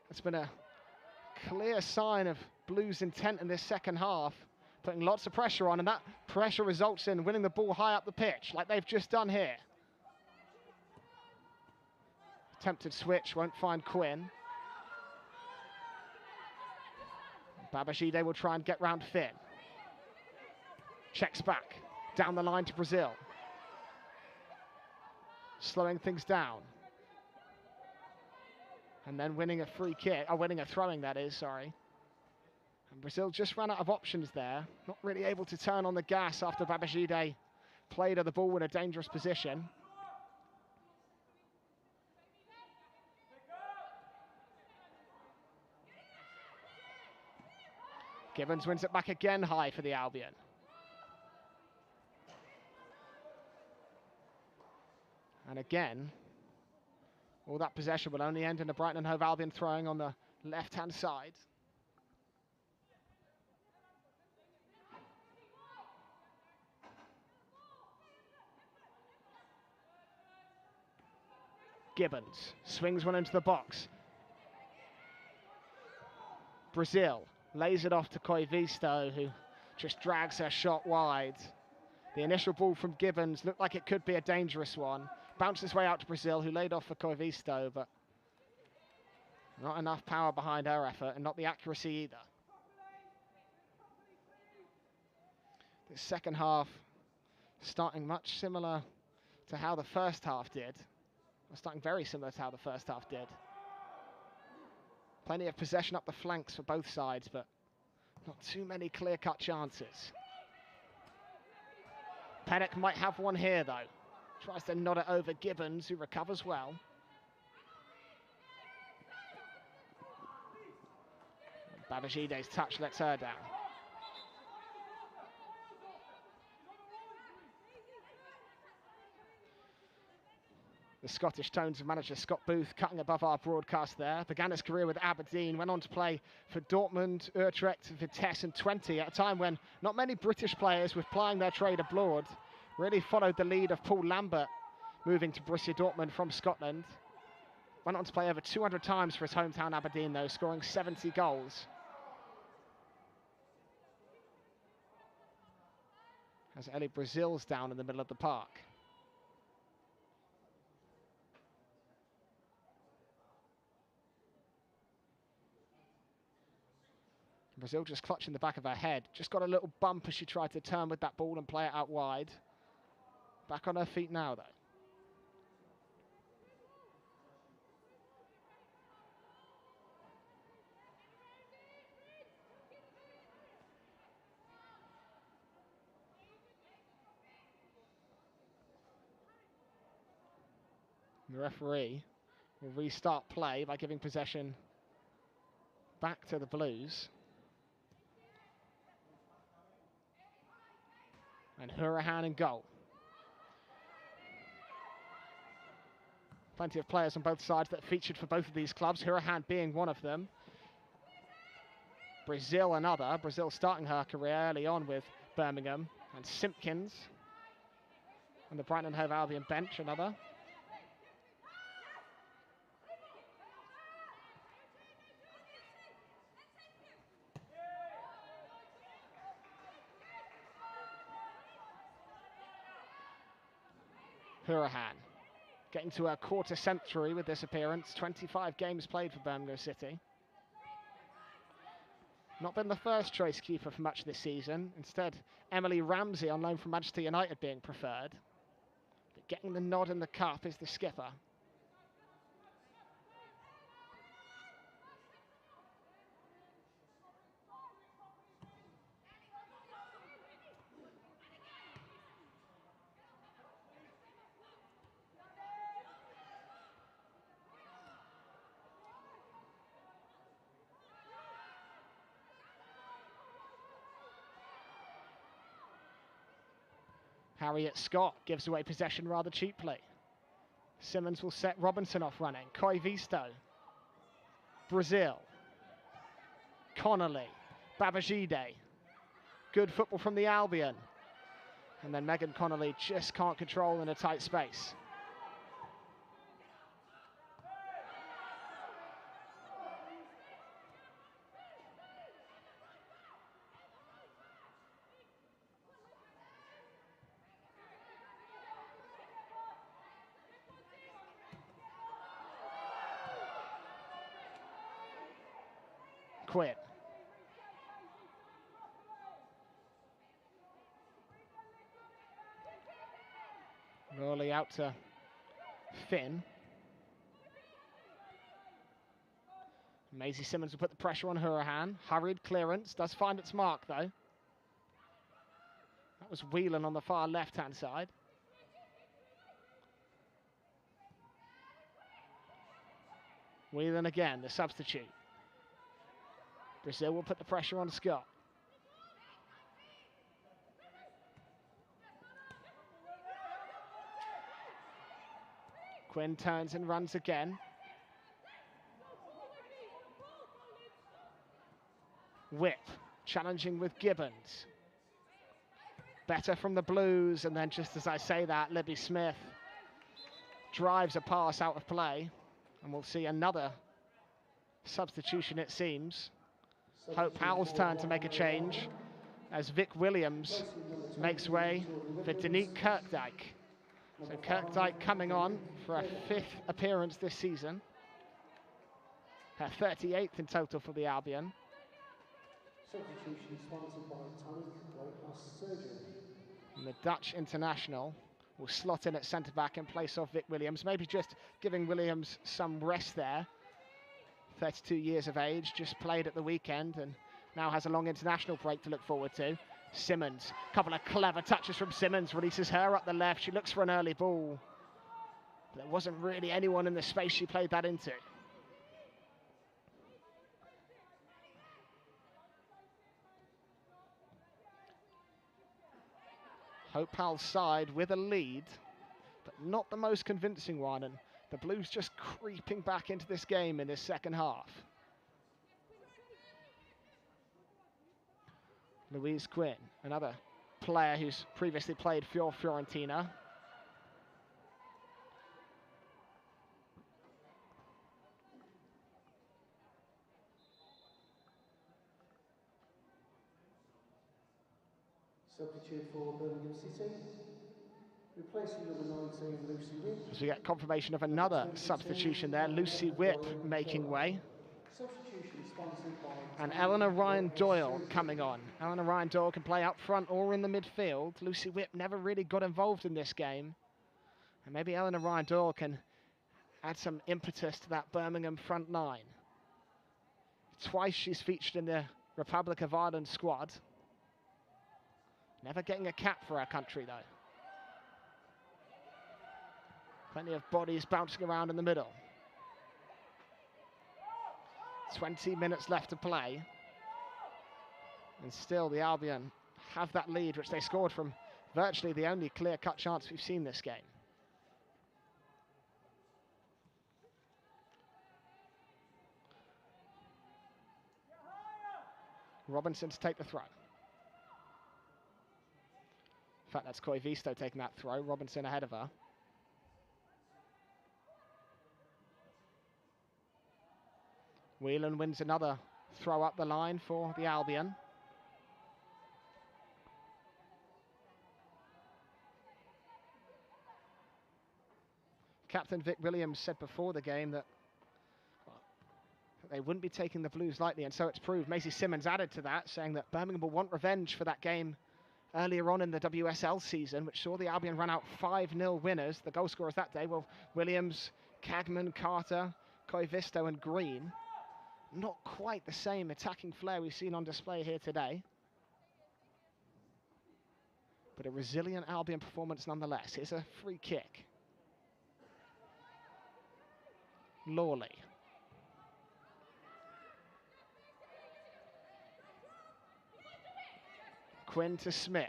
It's been a clear sign of Blues' intent in this second half, putting lots of pressure on, and that pressure results in winning the ball high up the pitch, like they've just done here. Attempted switch, won't find Quinn. Babajide will try and get round Finn. Checks back, down the line to Brazil. Slowing things down. And then winning a free kick, winning a throwing that is, sorry. And Brazil just ran out of options there. Not really able to turn on the gas after Babajide played at the ball in a dangerous position. Gibbons wins it back again high for the Albion. And again, all that possession will only end in a Brighton Hove Albion throwing on the left-hand side. Gibbons swings one into the box. Brazil lays it off to Koivisto, who just drags her shot wide. The initial ball from Gibbons looked like it could be a dangerous one. Bounced its way out to Brazil, who laid off for Koivisto, but not enough power behind her effort, and not the accuracy either. The second half starting much similar to how the first half did. Starting very similar to how the first half did. Plenty of possession up the flanks for both sides, but not too many clear-cut chances. Pinnock might have one here, though. Tries to nod it over Gibbons, who recovers well. Babajide's touch lets her down. The Scottish tones of manager Scott Booth cutting above our broadcast there. Began his career with Aberdeen, went on to play for Dortmund, Utrecht, Vitesse and Twente at a time when not many British players were plying their trade abroad. Really followed the lead of Paul Lambert, moving to Borussia Dortmund from Scotland. Went on to play over 200 times for his hometown Aberdeen, though, scoring 70 goals. As Ellie Brazil's down in the middle of the park. Brazil just clutching the back of her head. Just got a little bump as she tried to turn with that ball and play it out wide. Back on her feet now, though. The referee will restart play by giving possession back to the Blues. And Hurahan in goal. Plenty of players on both sides that featured for both of these clubs, Hurahan being one of them. Brazil another. Brazil starting her career early on with Birmingham. And Simpkins on the Brighton Hove Albion bench, another. Hurahan getting to her quarter century with this appearance. 25 games played for Birmingham City. Not been the first choice keeper for much this season. Instead, Emily Ramsey on loan from Manchester United being preferred. But getting the nod in the cup is the skipper. Harriet Scott gives away possession rather cheaply. Simmons will set Robinson off running. Koivisto. Brazil. Connolly. Babajide. Good football from the Albion. And then Megan Connolly just can't control in a tight space. Quinn. Rowley out to Finn. Maisie Simmons will put the pressure on Hurahan. Hurried clearance, does find its mark though. That was Whelan on the far left-hand side. Whelan again, the substitute. Brazil will put the pressure on Scott. Quinn turns and runs again. Whip, challenging with Gibbons. Better from the Blues, and then just as I say that, Libby Smith drives a pass out of play, and we'll see another substitution it seems. Hope Powell's turn to make a change as Vic Williams makes way for Danique Kirkdyke. So Kirkdyke coming on for a 5th appearance this season. Her 38th in total for the Albion. Substitution sponsored by Tonic Weight Loss Surgery. And the Dutch international will slot in at centre-back in place of Vic Williams. Maybe just giving Williams some rest there. 32 years of age, just played at the weekend and now has a long international break to look forward to. Simmons, a couple of clever touches from Simmons, releases her up the left. She looks for an early ball. There wasn't really anyone in the space she played that into. Hope Powell's side with a lead, but not the most convincing one, and the Blues just creeping back into this game in this second half. Louise Quinn, another player who's previously played for Fiorentina. Substitute for Birmingham City. Replacing number 19, Lucy Whip. As we get confirmation of another substitution there, Lucy Whip making way. Substitution sponsored by And Eleanor Ryan Doyle coming on. Eleanor Ryan Doyle can play up front or in the midfield. Lucy Whip never really got involved in this game. And maybe Eleanor Ryan Doyle can add some impetus to that Birmingham front line. Twice she's featured in the Republic of Ireland squad. Never getting a cap for our country though. Plenty of bodies bouncing around in the middle. 20 minutes left to play. And still the Albion have that lead, which they scored from virtually the only clear-cut chance we've seen this game. Robinson to take the throw. In fact, that's Koivisto taking that throw. Robinson ahead of her. Whelan wins another throw up the line for the Albion. Captain Vic Williams said before the game that they wouldn't be taking the Blues lightly, and so it's proved. Maisie Simmons added to that, saying that Birmingham will want revenge for that game earlier on in the WSL season, which saw the Albion run out 5-0 winners. The goal scorers that day were Williams, Cagman, Carter, Koivisto and Green. Not quite the same attacking flair we've seen on display here today, but a resilient Albion performance nonetheless. Here's a free kick. Lawley. Quinn to Smith.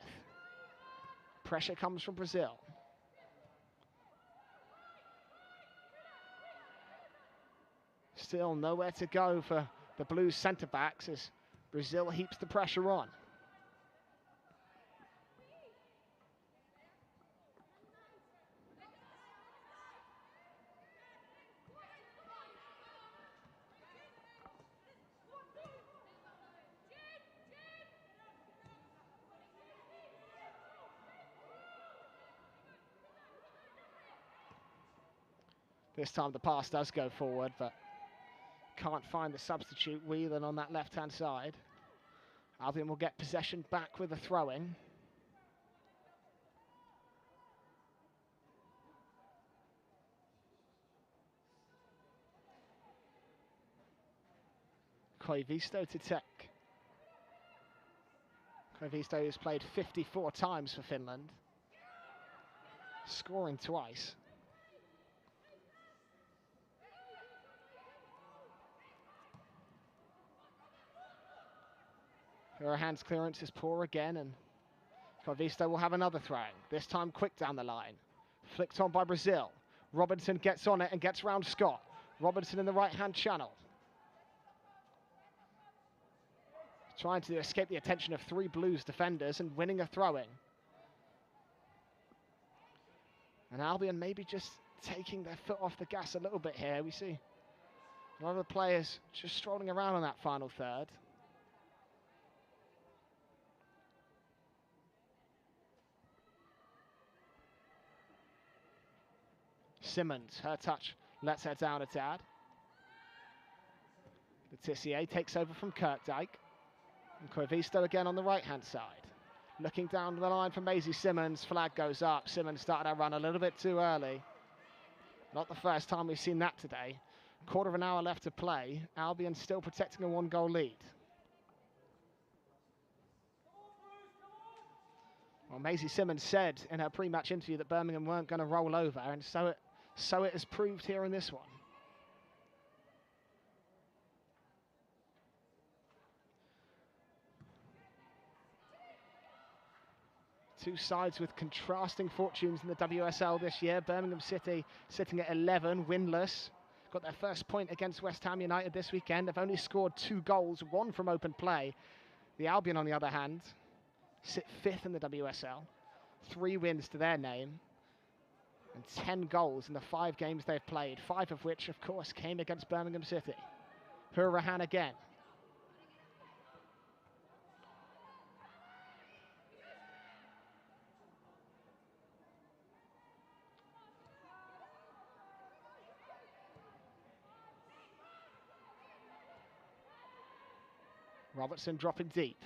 Pressure comes from Brazil. Still nowhere to go for the Blues centre-backs as Brazil heaps the pressure on. This time the pass does go forward, but can't find the substitute Whelan on that left-hand side. Albion will get possession back with a throw-in. Koivisto to take. Koivisto has played 54 times for Finland, scoring twice. Hurahan's clearance is poor again, and Koivisto will have another throw. This time quick down the line. Flicked on by Brazil. Robinson gets on it and gets round Scott. Robinson in the right-hand channel. Trying to escape the attention of three Blues defenders and winning a throw-in. And Albion maybe just taking their foot off the gas a little bit here. We see a lot of the players just strolling around on that final third. Simmons, her touch lets her down a tad. Letitia takes over from Kirkdijk. And Koivisto again on the right-hand side. Looking down the line for Maisie Simmons. Flag goes up. Simmons started her run a little bit too early. Not the first time we've seen that today. Quarter of an hour left to play. Albion still protecting a one-goal lead. Well, Maisie Simmons said in her pre-match interview that Birmingham weren't going to roll over, and so it has proved here in this one. Two sides with contrasting fortunes in the WSL this year. Birmingham City sitting at 11, winless. Got their first point against West Ham United this weekend. They've only scored 2 goals, 1 from open play. The Albion, on the other hand, sit 5th in the WSL. 3 wins to their name. And 10 goals in the 5 games they've played. 5 of which, of course, came against Birmingham City. Hurahan again. Robertson dropping deep.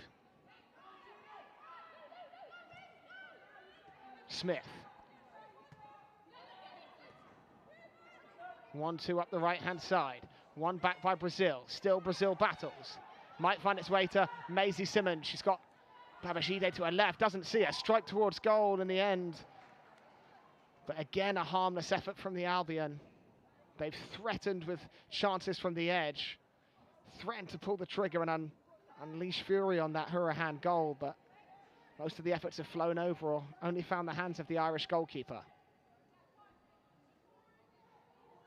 Smith. 1-2 up the right-hand side. 1 back by Brazil. Still Brazil battles. Might find its way to Maisie Simmons. She's got Babashide to her left. Doesn't see her. Strike towards goal in the end. But again, a harmless effort from the Albion. They've threatened with chances from the edge. Threatened to pull the trigger and unleash fury on that Hurahan goal, but most of the efforts have flown over or only found the hands of the Irish goalkeeper.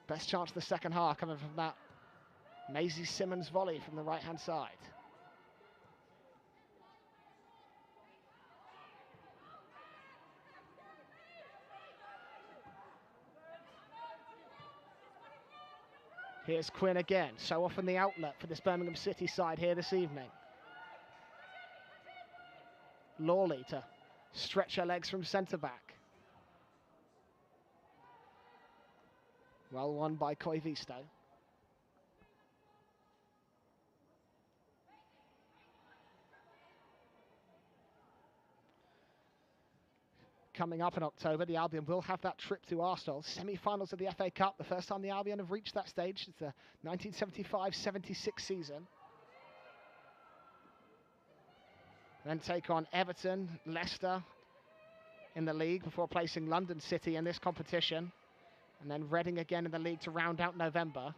Best chance of the second half coming from that Maisie Simmons volley from the right-hand side. Here's Quinn again, so often the outlet for this Birmingham City side here this evening. Lawley to stretch her legs from centre-back. Well won by Koivisto. Coming up in October, the Albion will have that trip to Arsenal. Semi-finals of the FA Cup, the first time the Albion have reached that stage. It's the 1975-76 season. Then take on Everton, Leicester in the league before placing London City in this competition. And then Reading again in the league to round out November.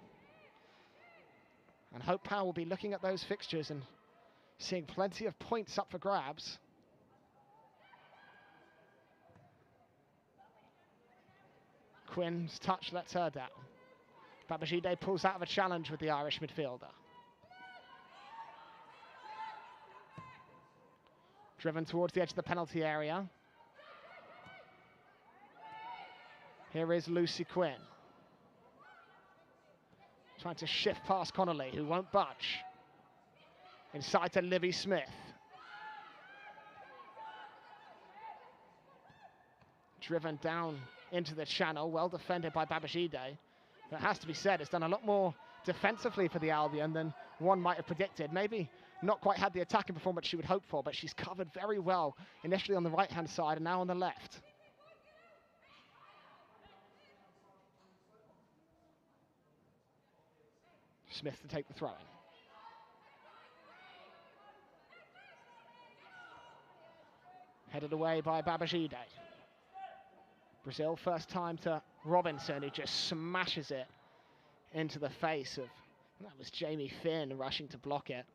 And Hope Powell will be looking at those fixtures and seeing plenty of points up for grabs. Quinn's touch lets her down. Babajide pulls out of a challenge with the Irish midfielder. Driven towards the edge of the penalty area. Here is Lucy Quinn. Trying to shift past Connolly, who won't budge. Inside to Livy Smith. Driven down into the channel, well defended by Babajide. But it has to be said, it's done a lot more defensively for the Albion than one might have predicted. Maybe not quite had the attacking performance she would hope for, but she's covered very well, initially on the right-hand side and now on the left. Smith to take the throw-in. Headed away by Babajide. Brazil first time to Robinson, who just smashes it into the face of, that was Jamie Finn rushing to block it.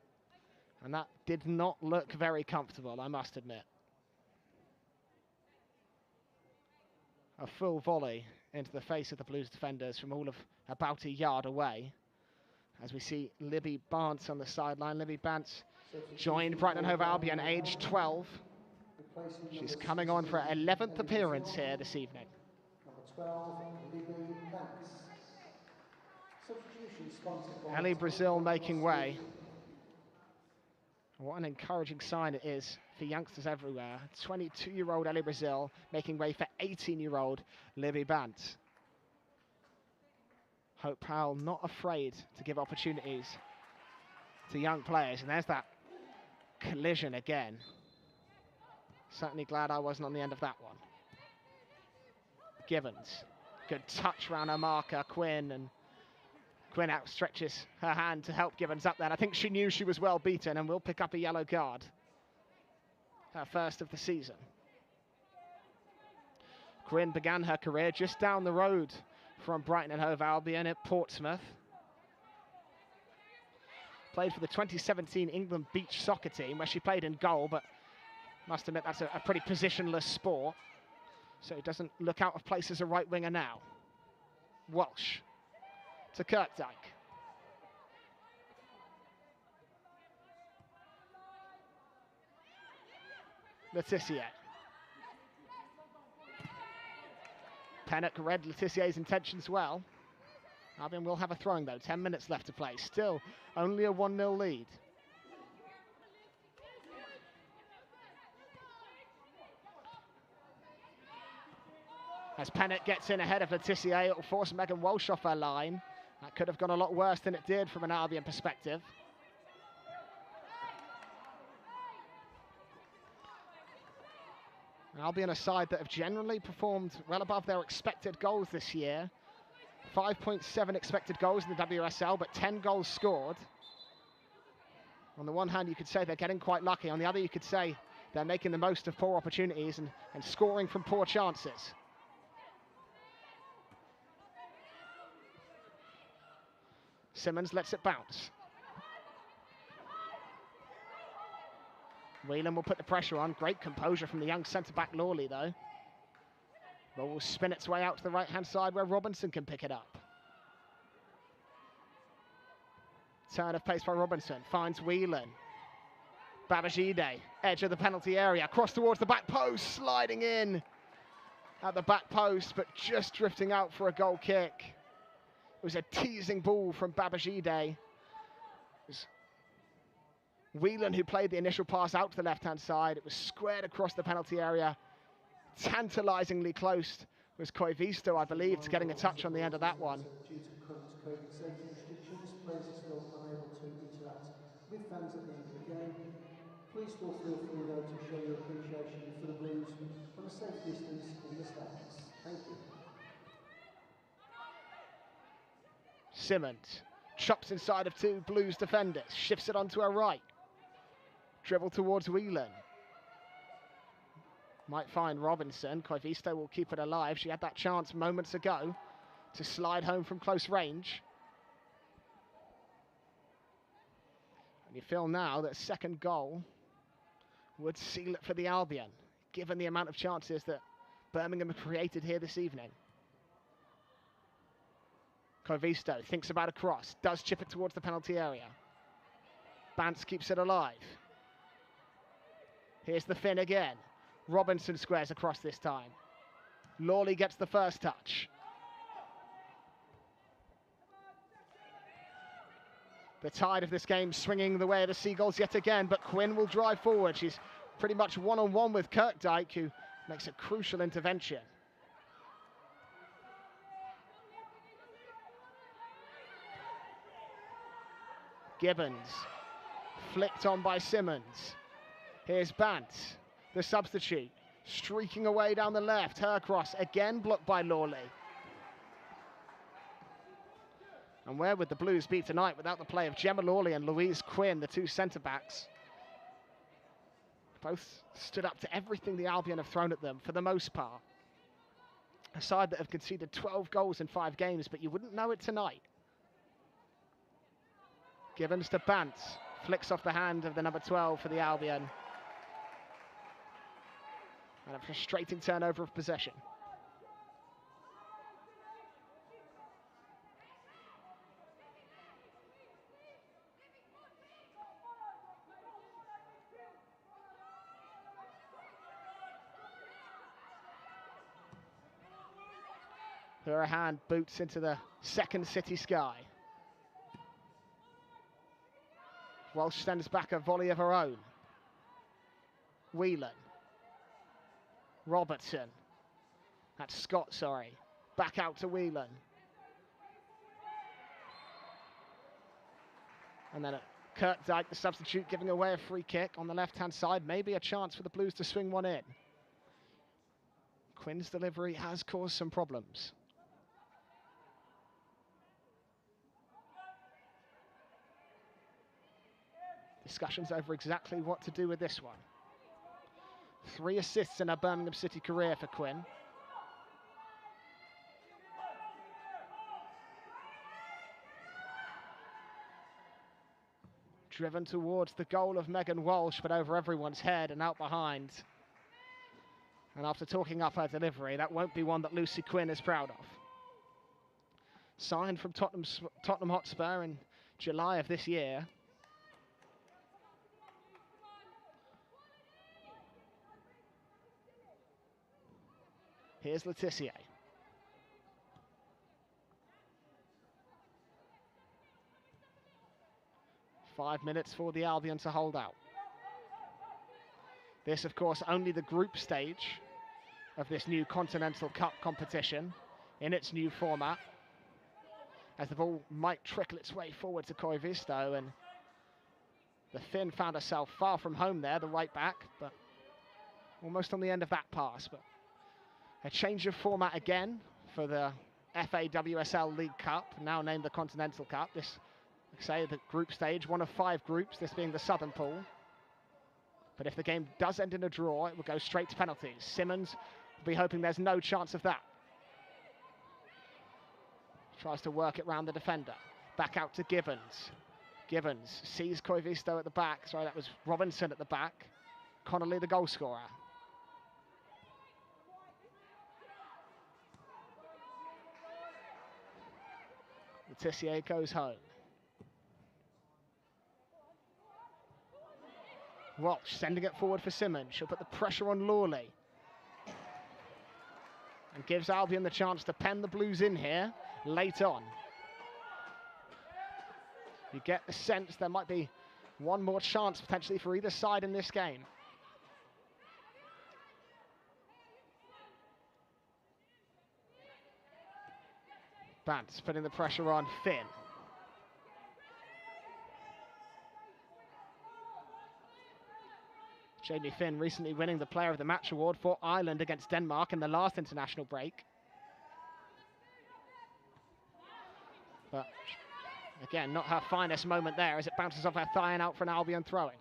And that did not look very comfortable, I must admit. A full volley into the face of the Blues defenders from all of about a yard away. As we see Libby Bance on the sideline. Libby Bance joined Brighton Hove Albion, age 12. She's coming on for her 11th appearance here this evening. Number 12, Libby Bance. Substitution sponsored by Ellie Brazil making way. What an encouraging sign it is for youngsters everywhere. 22-year-old Ellie Brazil making way for 18-year-old Libby Bance. Hope Powell not afraid to give opportunities to young players. And there's that collision again. Certainly glad I wasn't on the end of that one. Givens. Good touch around her marker, Quinn. And Quinn outstretches her hand to help Givens up there. I think she knew she was well beaten and will pick up a yellow card. Her first of the season. Quinn began her career just down the road from Brighton and Hove Albion at Portsmouth. Played for the 2017 England beach soccer team, where she played in goal, but must admit that's a pretty positionless sport. So he doesn't look out of place as a right winger now. Walsh to Kirkdyke. Letitia. Pennock read Letitier's intentions well. Albion will have a throwing though, 10 minutes left to play. Still only a 1-0 lead. As Pennock gets in ahead of Letitia, it will force Megan Walsh off her line. That could have gone a lot worse than it did from an Albion perspective. Albion a side that have generally performed well above their expected goals this year. 5.7 expected goals in the WSL, but 10 goals scored. On the one hand, you could say they're getting quite lucky. On the other, you could say they're making the most of poor opportunities and scoring from poor chances. Simmons lets it bounce. Whelan will put the pressure on. Great composure from the young centre-back Lawley, though. Ball will spin its way out to the right-hand side where Robinson can pick it up. Turn of pace by Robinson. Finds Whelan. Babajide, edge of the penalty area. Cross towards the back post. Sliding in at the back post, but just drifting out for a goal kick. It was a teasing ball from Babajide. It was Whelan who played the initial pass out to the left-hand side. It was squared across the penalty area. Tantalisingly close was Koivisto, I believe, to getting a touch on the end of that one. Due to current COVID safety restrictions, players are still unable to interact with fans at the end of the game. Please still feel free though to show your appreciation for the Blues from a safe distance in the stands. Thank you. Simmons chops inside of two Blues defenders, shifts it onto her right. Dribble towards Whelan. Might find Robinson. Koivisto will keep it alive. She had that chance moments ago to slide home from close range. And you feel now that second goal would seal it for the Albion, given the amount of chances that Birmingham have created here this evening. Koivisto thinks about a cross, does chip it towards the penalty area. Bance keeps it alive. Here's the Finn again. Robinson squares across this time. Lawley gets the first touch. The tide of this game swinging the way of the Seagulls yet again, but Quinn will drive forward. She's pretty much one-on-one with Kirkdyke, who makes a crucial intervention. Gibbons, flicked on by Simmons. Here's Bant, the substitute, streaking away down the left. Her cross, again blocked by Lawley. And where would the Blues be tonight without the play of Gemma Lawley and Louise Quinn, the two centre-backs? Both stood up to everything the Albion have thrown at them, for the most part. A side that have conceded 12 goals in 5 games, but you wouldn't know it tonight. Gibbons to Bant, flicks off the hand of the number 12 for the Albion. And a frustrating turnover of possession. Her hand boots into the second city sky. Walsh sends back a volley of her own. Whelan. Robertson. That's Scott, sorry. Back out to Whelan. And then Kirkdyke, the substitute, giving away a free kick on the left-hand side. Maybe a chance for the Blues to swing one in. Quinn's delivery has caused some problems. Discussions over exactly what to do with this one. 3 assists in her Birmingham City career for Quinn. Driven towards the goal of Megan Walsh, but over everyone's head and out behind. And after talking up her delivery, that won't be one that Lucy Quinn is proud of. Signed from Tottenham Hotspur in July of this year. Here's Letitia. Five minutes for the Albion to hold out. This, of course, only the group stage of this new Continental Cup competition in its new format. As the ball might trickle its way forward to Koivisto, and the Finn found herself far from home there, the right back, but almost on the end of that pass. But a change of format again for the FA WSL League Cup, now named the Continental Cup. This, like I say, the group stage, one of 5 groups, this being the Southern Pool. But if the game does end in a draw, it will go straight to penalties. Simmons will be hoping there's no chance of that. Tries to work it round the defender. Back out to Gibbons. Gibbons sees Koivisto at the back. Sorry, that was Robinson at the back. Connolly, the goal scorer. Letitia goes home. Walsh sending it forward for Simmons. She'll put the pressure on Lawley. And gives Albion the chance to pen the Blues in here late on. You get the sense there might be one more chance potentially for either side in this game. Bant's putting the pressure on Finn. Jamie Finn recently winning the Player of the Match award for Ireland against Denmark in the last international break. But again, not her finest moment there as it bounces off her thigh and out for an Albion throwing.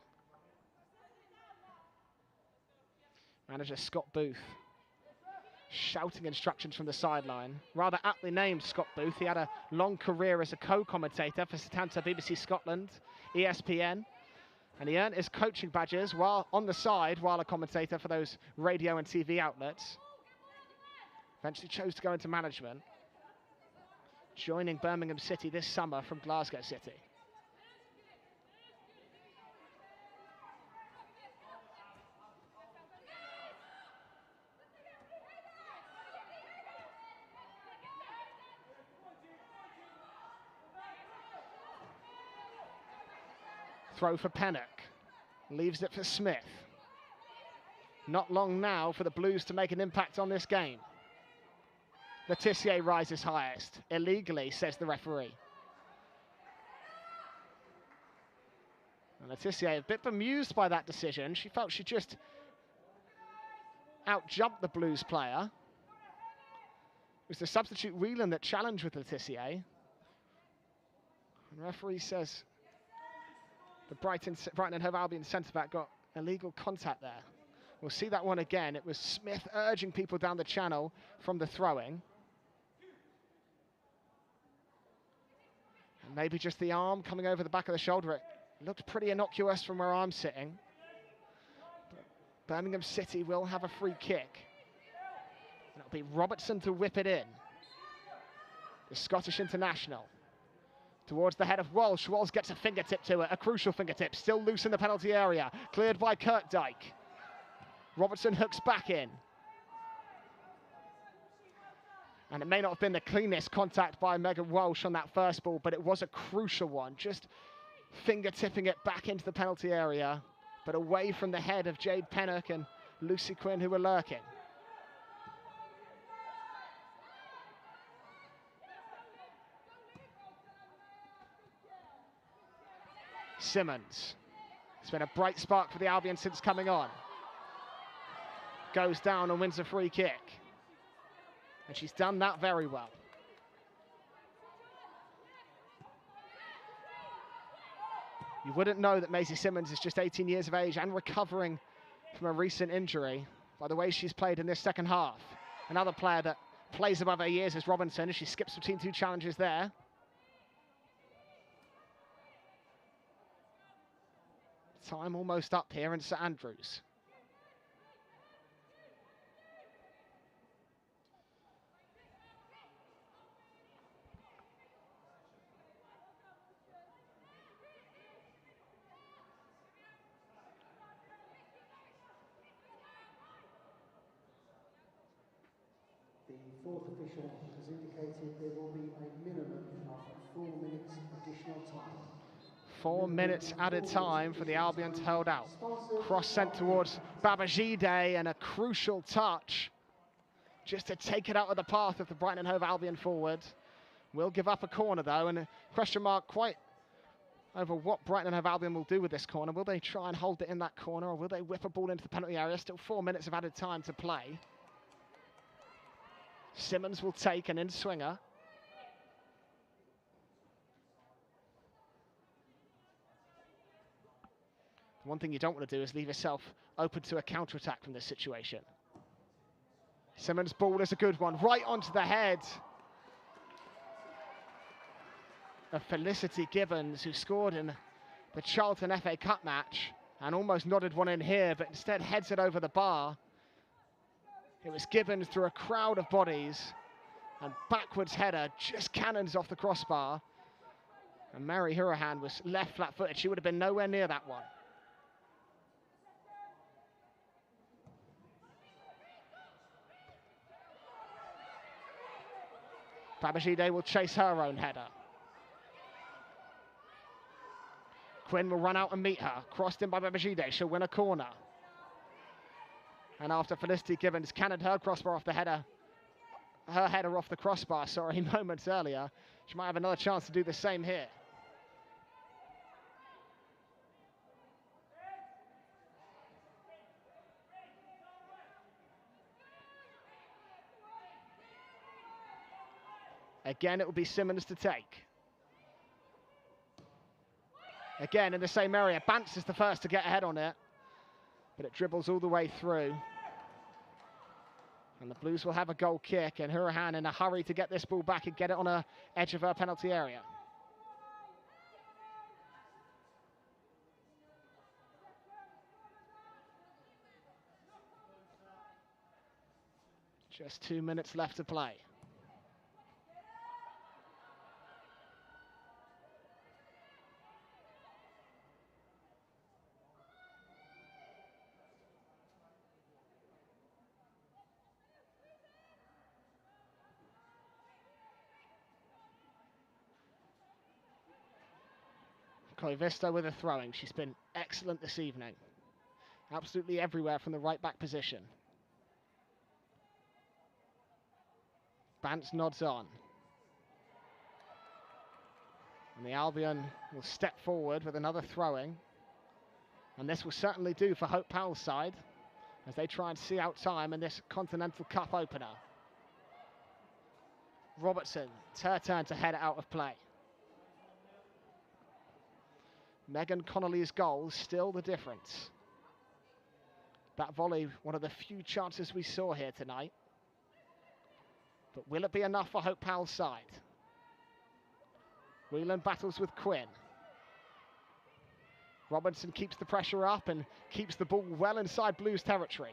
Manager Scott Booth shouting instructions from the sideline. Rather aptly named Scott Booth. He had a long career as a co-commentator for Setanta, BBC Scotland, ESPN. And he earned his coaching badges while on the side, while a commentator for those radio and TV outlets. Eventually chose to go into management. joining Birmingham City this summer from Glasgow City. Throw for Pennock. Leaves it for Smith. Not long now for the Blues to make an impact on this game. Letitia rises highest. Illegally, says the referee. And Letitia, a bit bemused by that decision. She felt she just out-jumped the Blues player. It was the substitute Whelan that challenged with Letitia. And the referee says the Brighton and Hove Albion centre-back got illegal contact there. We'll see that one again. It was Smith urging people down the channel from the throwing. And maybe just the arm coming over the back of the shoulder. It looked pretty innocuous from where I'm sitting. But Birmingham City will have a free kick. And it'll be Robertson to whip it in. The Scottish international. Towards the head of Walsh. Walsh gets a fingertip to it, a crucial fingertip. Still loose in the penalty area. Cleared by Kirkdyke. Robertson hooks back in. And it may not have been the cleanest contact by Megan Walsh on that first ball, but it was a crucial one. Just fingertipping it back into the penalty area, but away from the head of Jade Pennock and Lucy Quinn, who were lurking. Simmons. It's been a bright spark for the Albion since coming on. Goes down and wins a free kick. And she's done that very well. You wouldn't know that Maisie Simmons is just 18 years of age and recovering from a recent injury by the way she's played in this second half. Another player that plays above her years is Robinson, as she skips between two challenges there. Time almost up here in St Andrews. The fourth official has indicated there will be a minimum of 4 minutes additional time. 4 minutes added time for the Albion to hold out. Cross sent towards Babajide, and a crucial touch just to take it out of the path of the Brighton and Hove Albion forward. Will give up a corner though, and a question mark quite over what Brighton and Hove Albion will do with this corner. Will they try and hold it in that corner, or will they whip a ball into the penalty area? Still 4 minutes of added time to play. Simmons will take an in-swinger. The one thing you don't want to do is leave yourself open to a counter-attack from this situation. Simmons' ball is a good one, right onto the head of Felicity Gibbons, who scored in the Charlton FA Cup match and almost nodded one in here, but instead heads it over the bar. It was Gibbons through a crowd of bodies, and backwards header just cannons off the crossbar. And Mary Hurahan was left flat-footed. She would have been nowhere near that one. Babajide will chase her own header. Quinn will run out and meet her. Crossed in by Babajide. She'll win a corner. And after Felicity Gibbons cannoned her crossbar off the header, her header off the crossbar, sorry, moments earlier, she might have another chance to do the same here. Again, it will be Simmons to take. Again, in the same area. Bantz is the first to get ahead on it, but it dribbles all the way through. And the Blues will have a goal kick, and Hurahan in a hurry to get this ball back and get it on the edge of her penalty area. Just 2 minutes left to play. Koivisto with a throwing. She's been excellent this evening. Absolutely everywhere from the right back position. Bance nods on. And the Albion will step forward with another throwing. And this will certainly do for Hope Powell's side as they try and see out time in this Continental Cup opener. Robertson, it's her turn to head out of play. Megan Connolly's goal still the difference. That volley, one of the few chances we saw here tonight. But will it be enough for Hope Powell's side? Whelan battles with Quinn. Robinson keeps the pressure up and keeps the ball well inside Blues territory.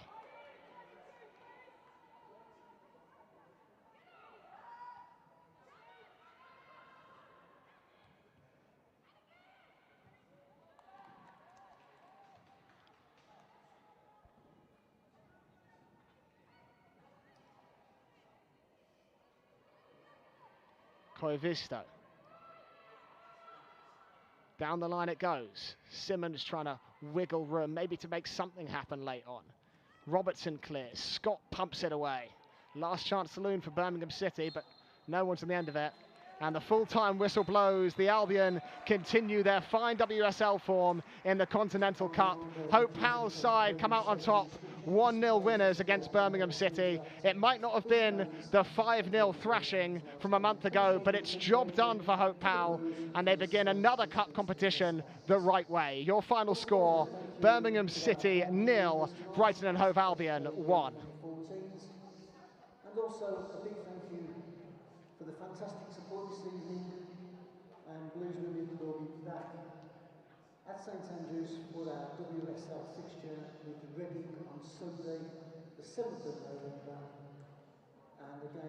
Koivisto. Down the line it goes. Simmons trying to wiggle room, maybe to make something happen late on. Robertson clears. Scott pumps it away. Last chance saloon for Birmingham City, but no one's on the end of it. And the full-time whistle blows. The Albion continue their fine WSL form in the Continental Cup. Hope Powell's side come out on top. 1-0 winners against Birmingham City. It might not have been the 5-0 thrashing from a month ago, but it's job done for Hope Powell, and they begin another cup competition the right way. Your final score, Birmingham City 0, Brighton and Hove Albion 1. And also a big thank you for the fantastic support this evening, and Blues Women will be back at St Andrews for our WSL fixture with Reading on Sunday, the 7th of November, and again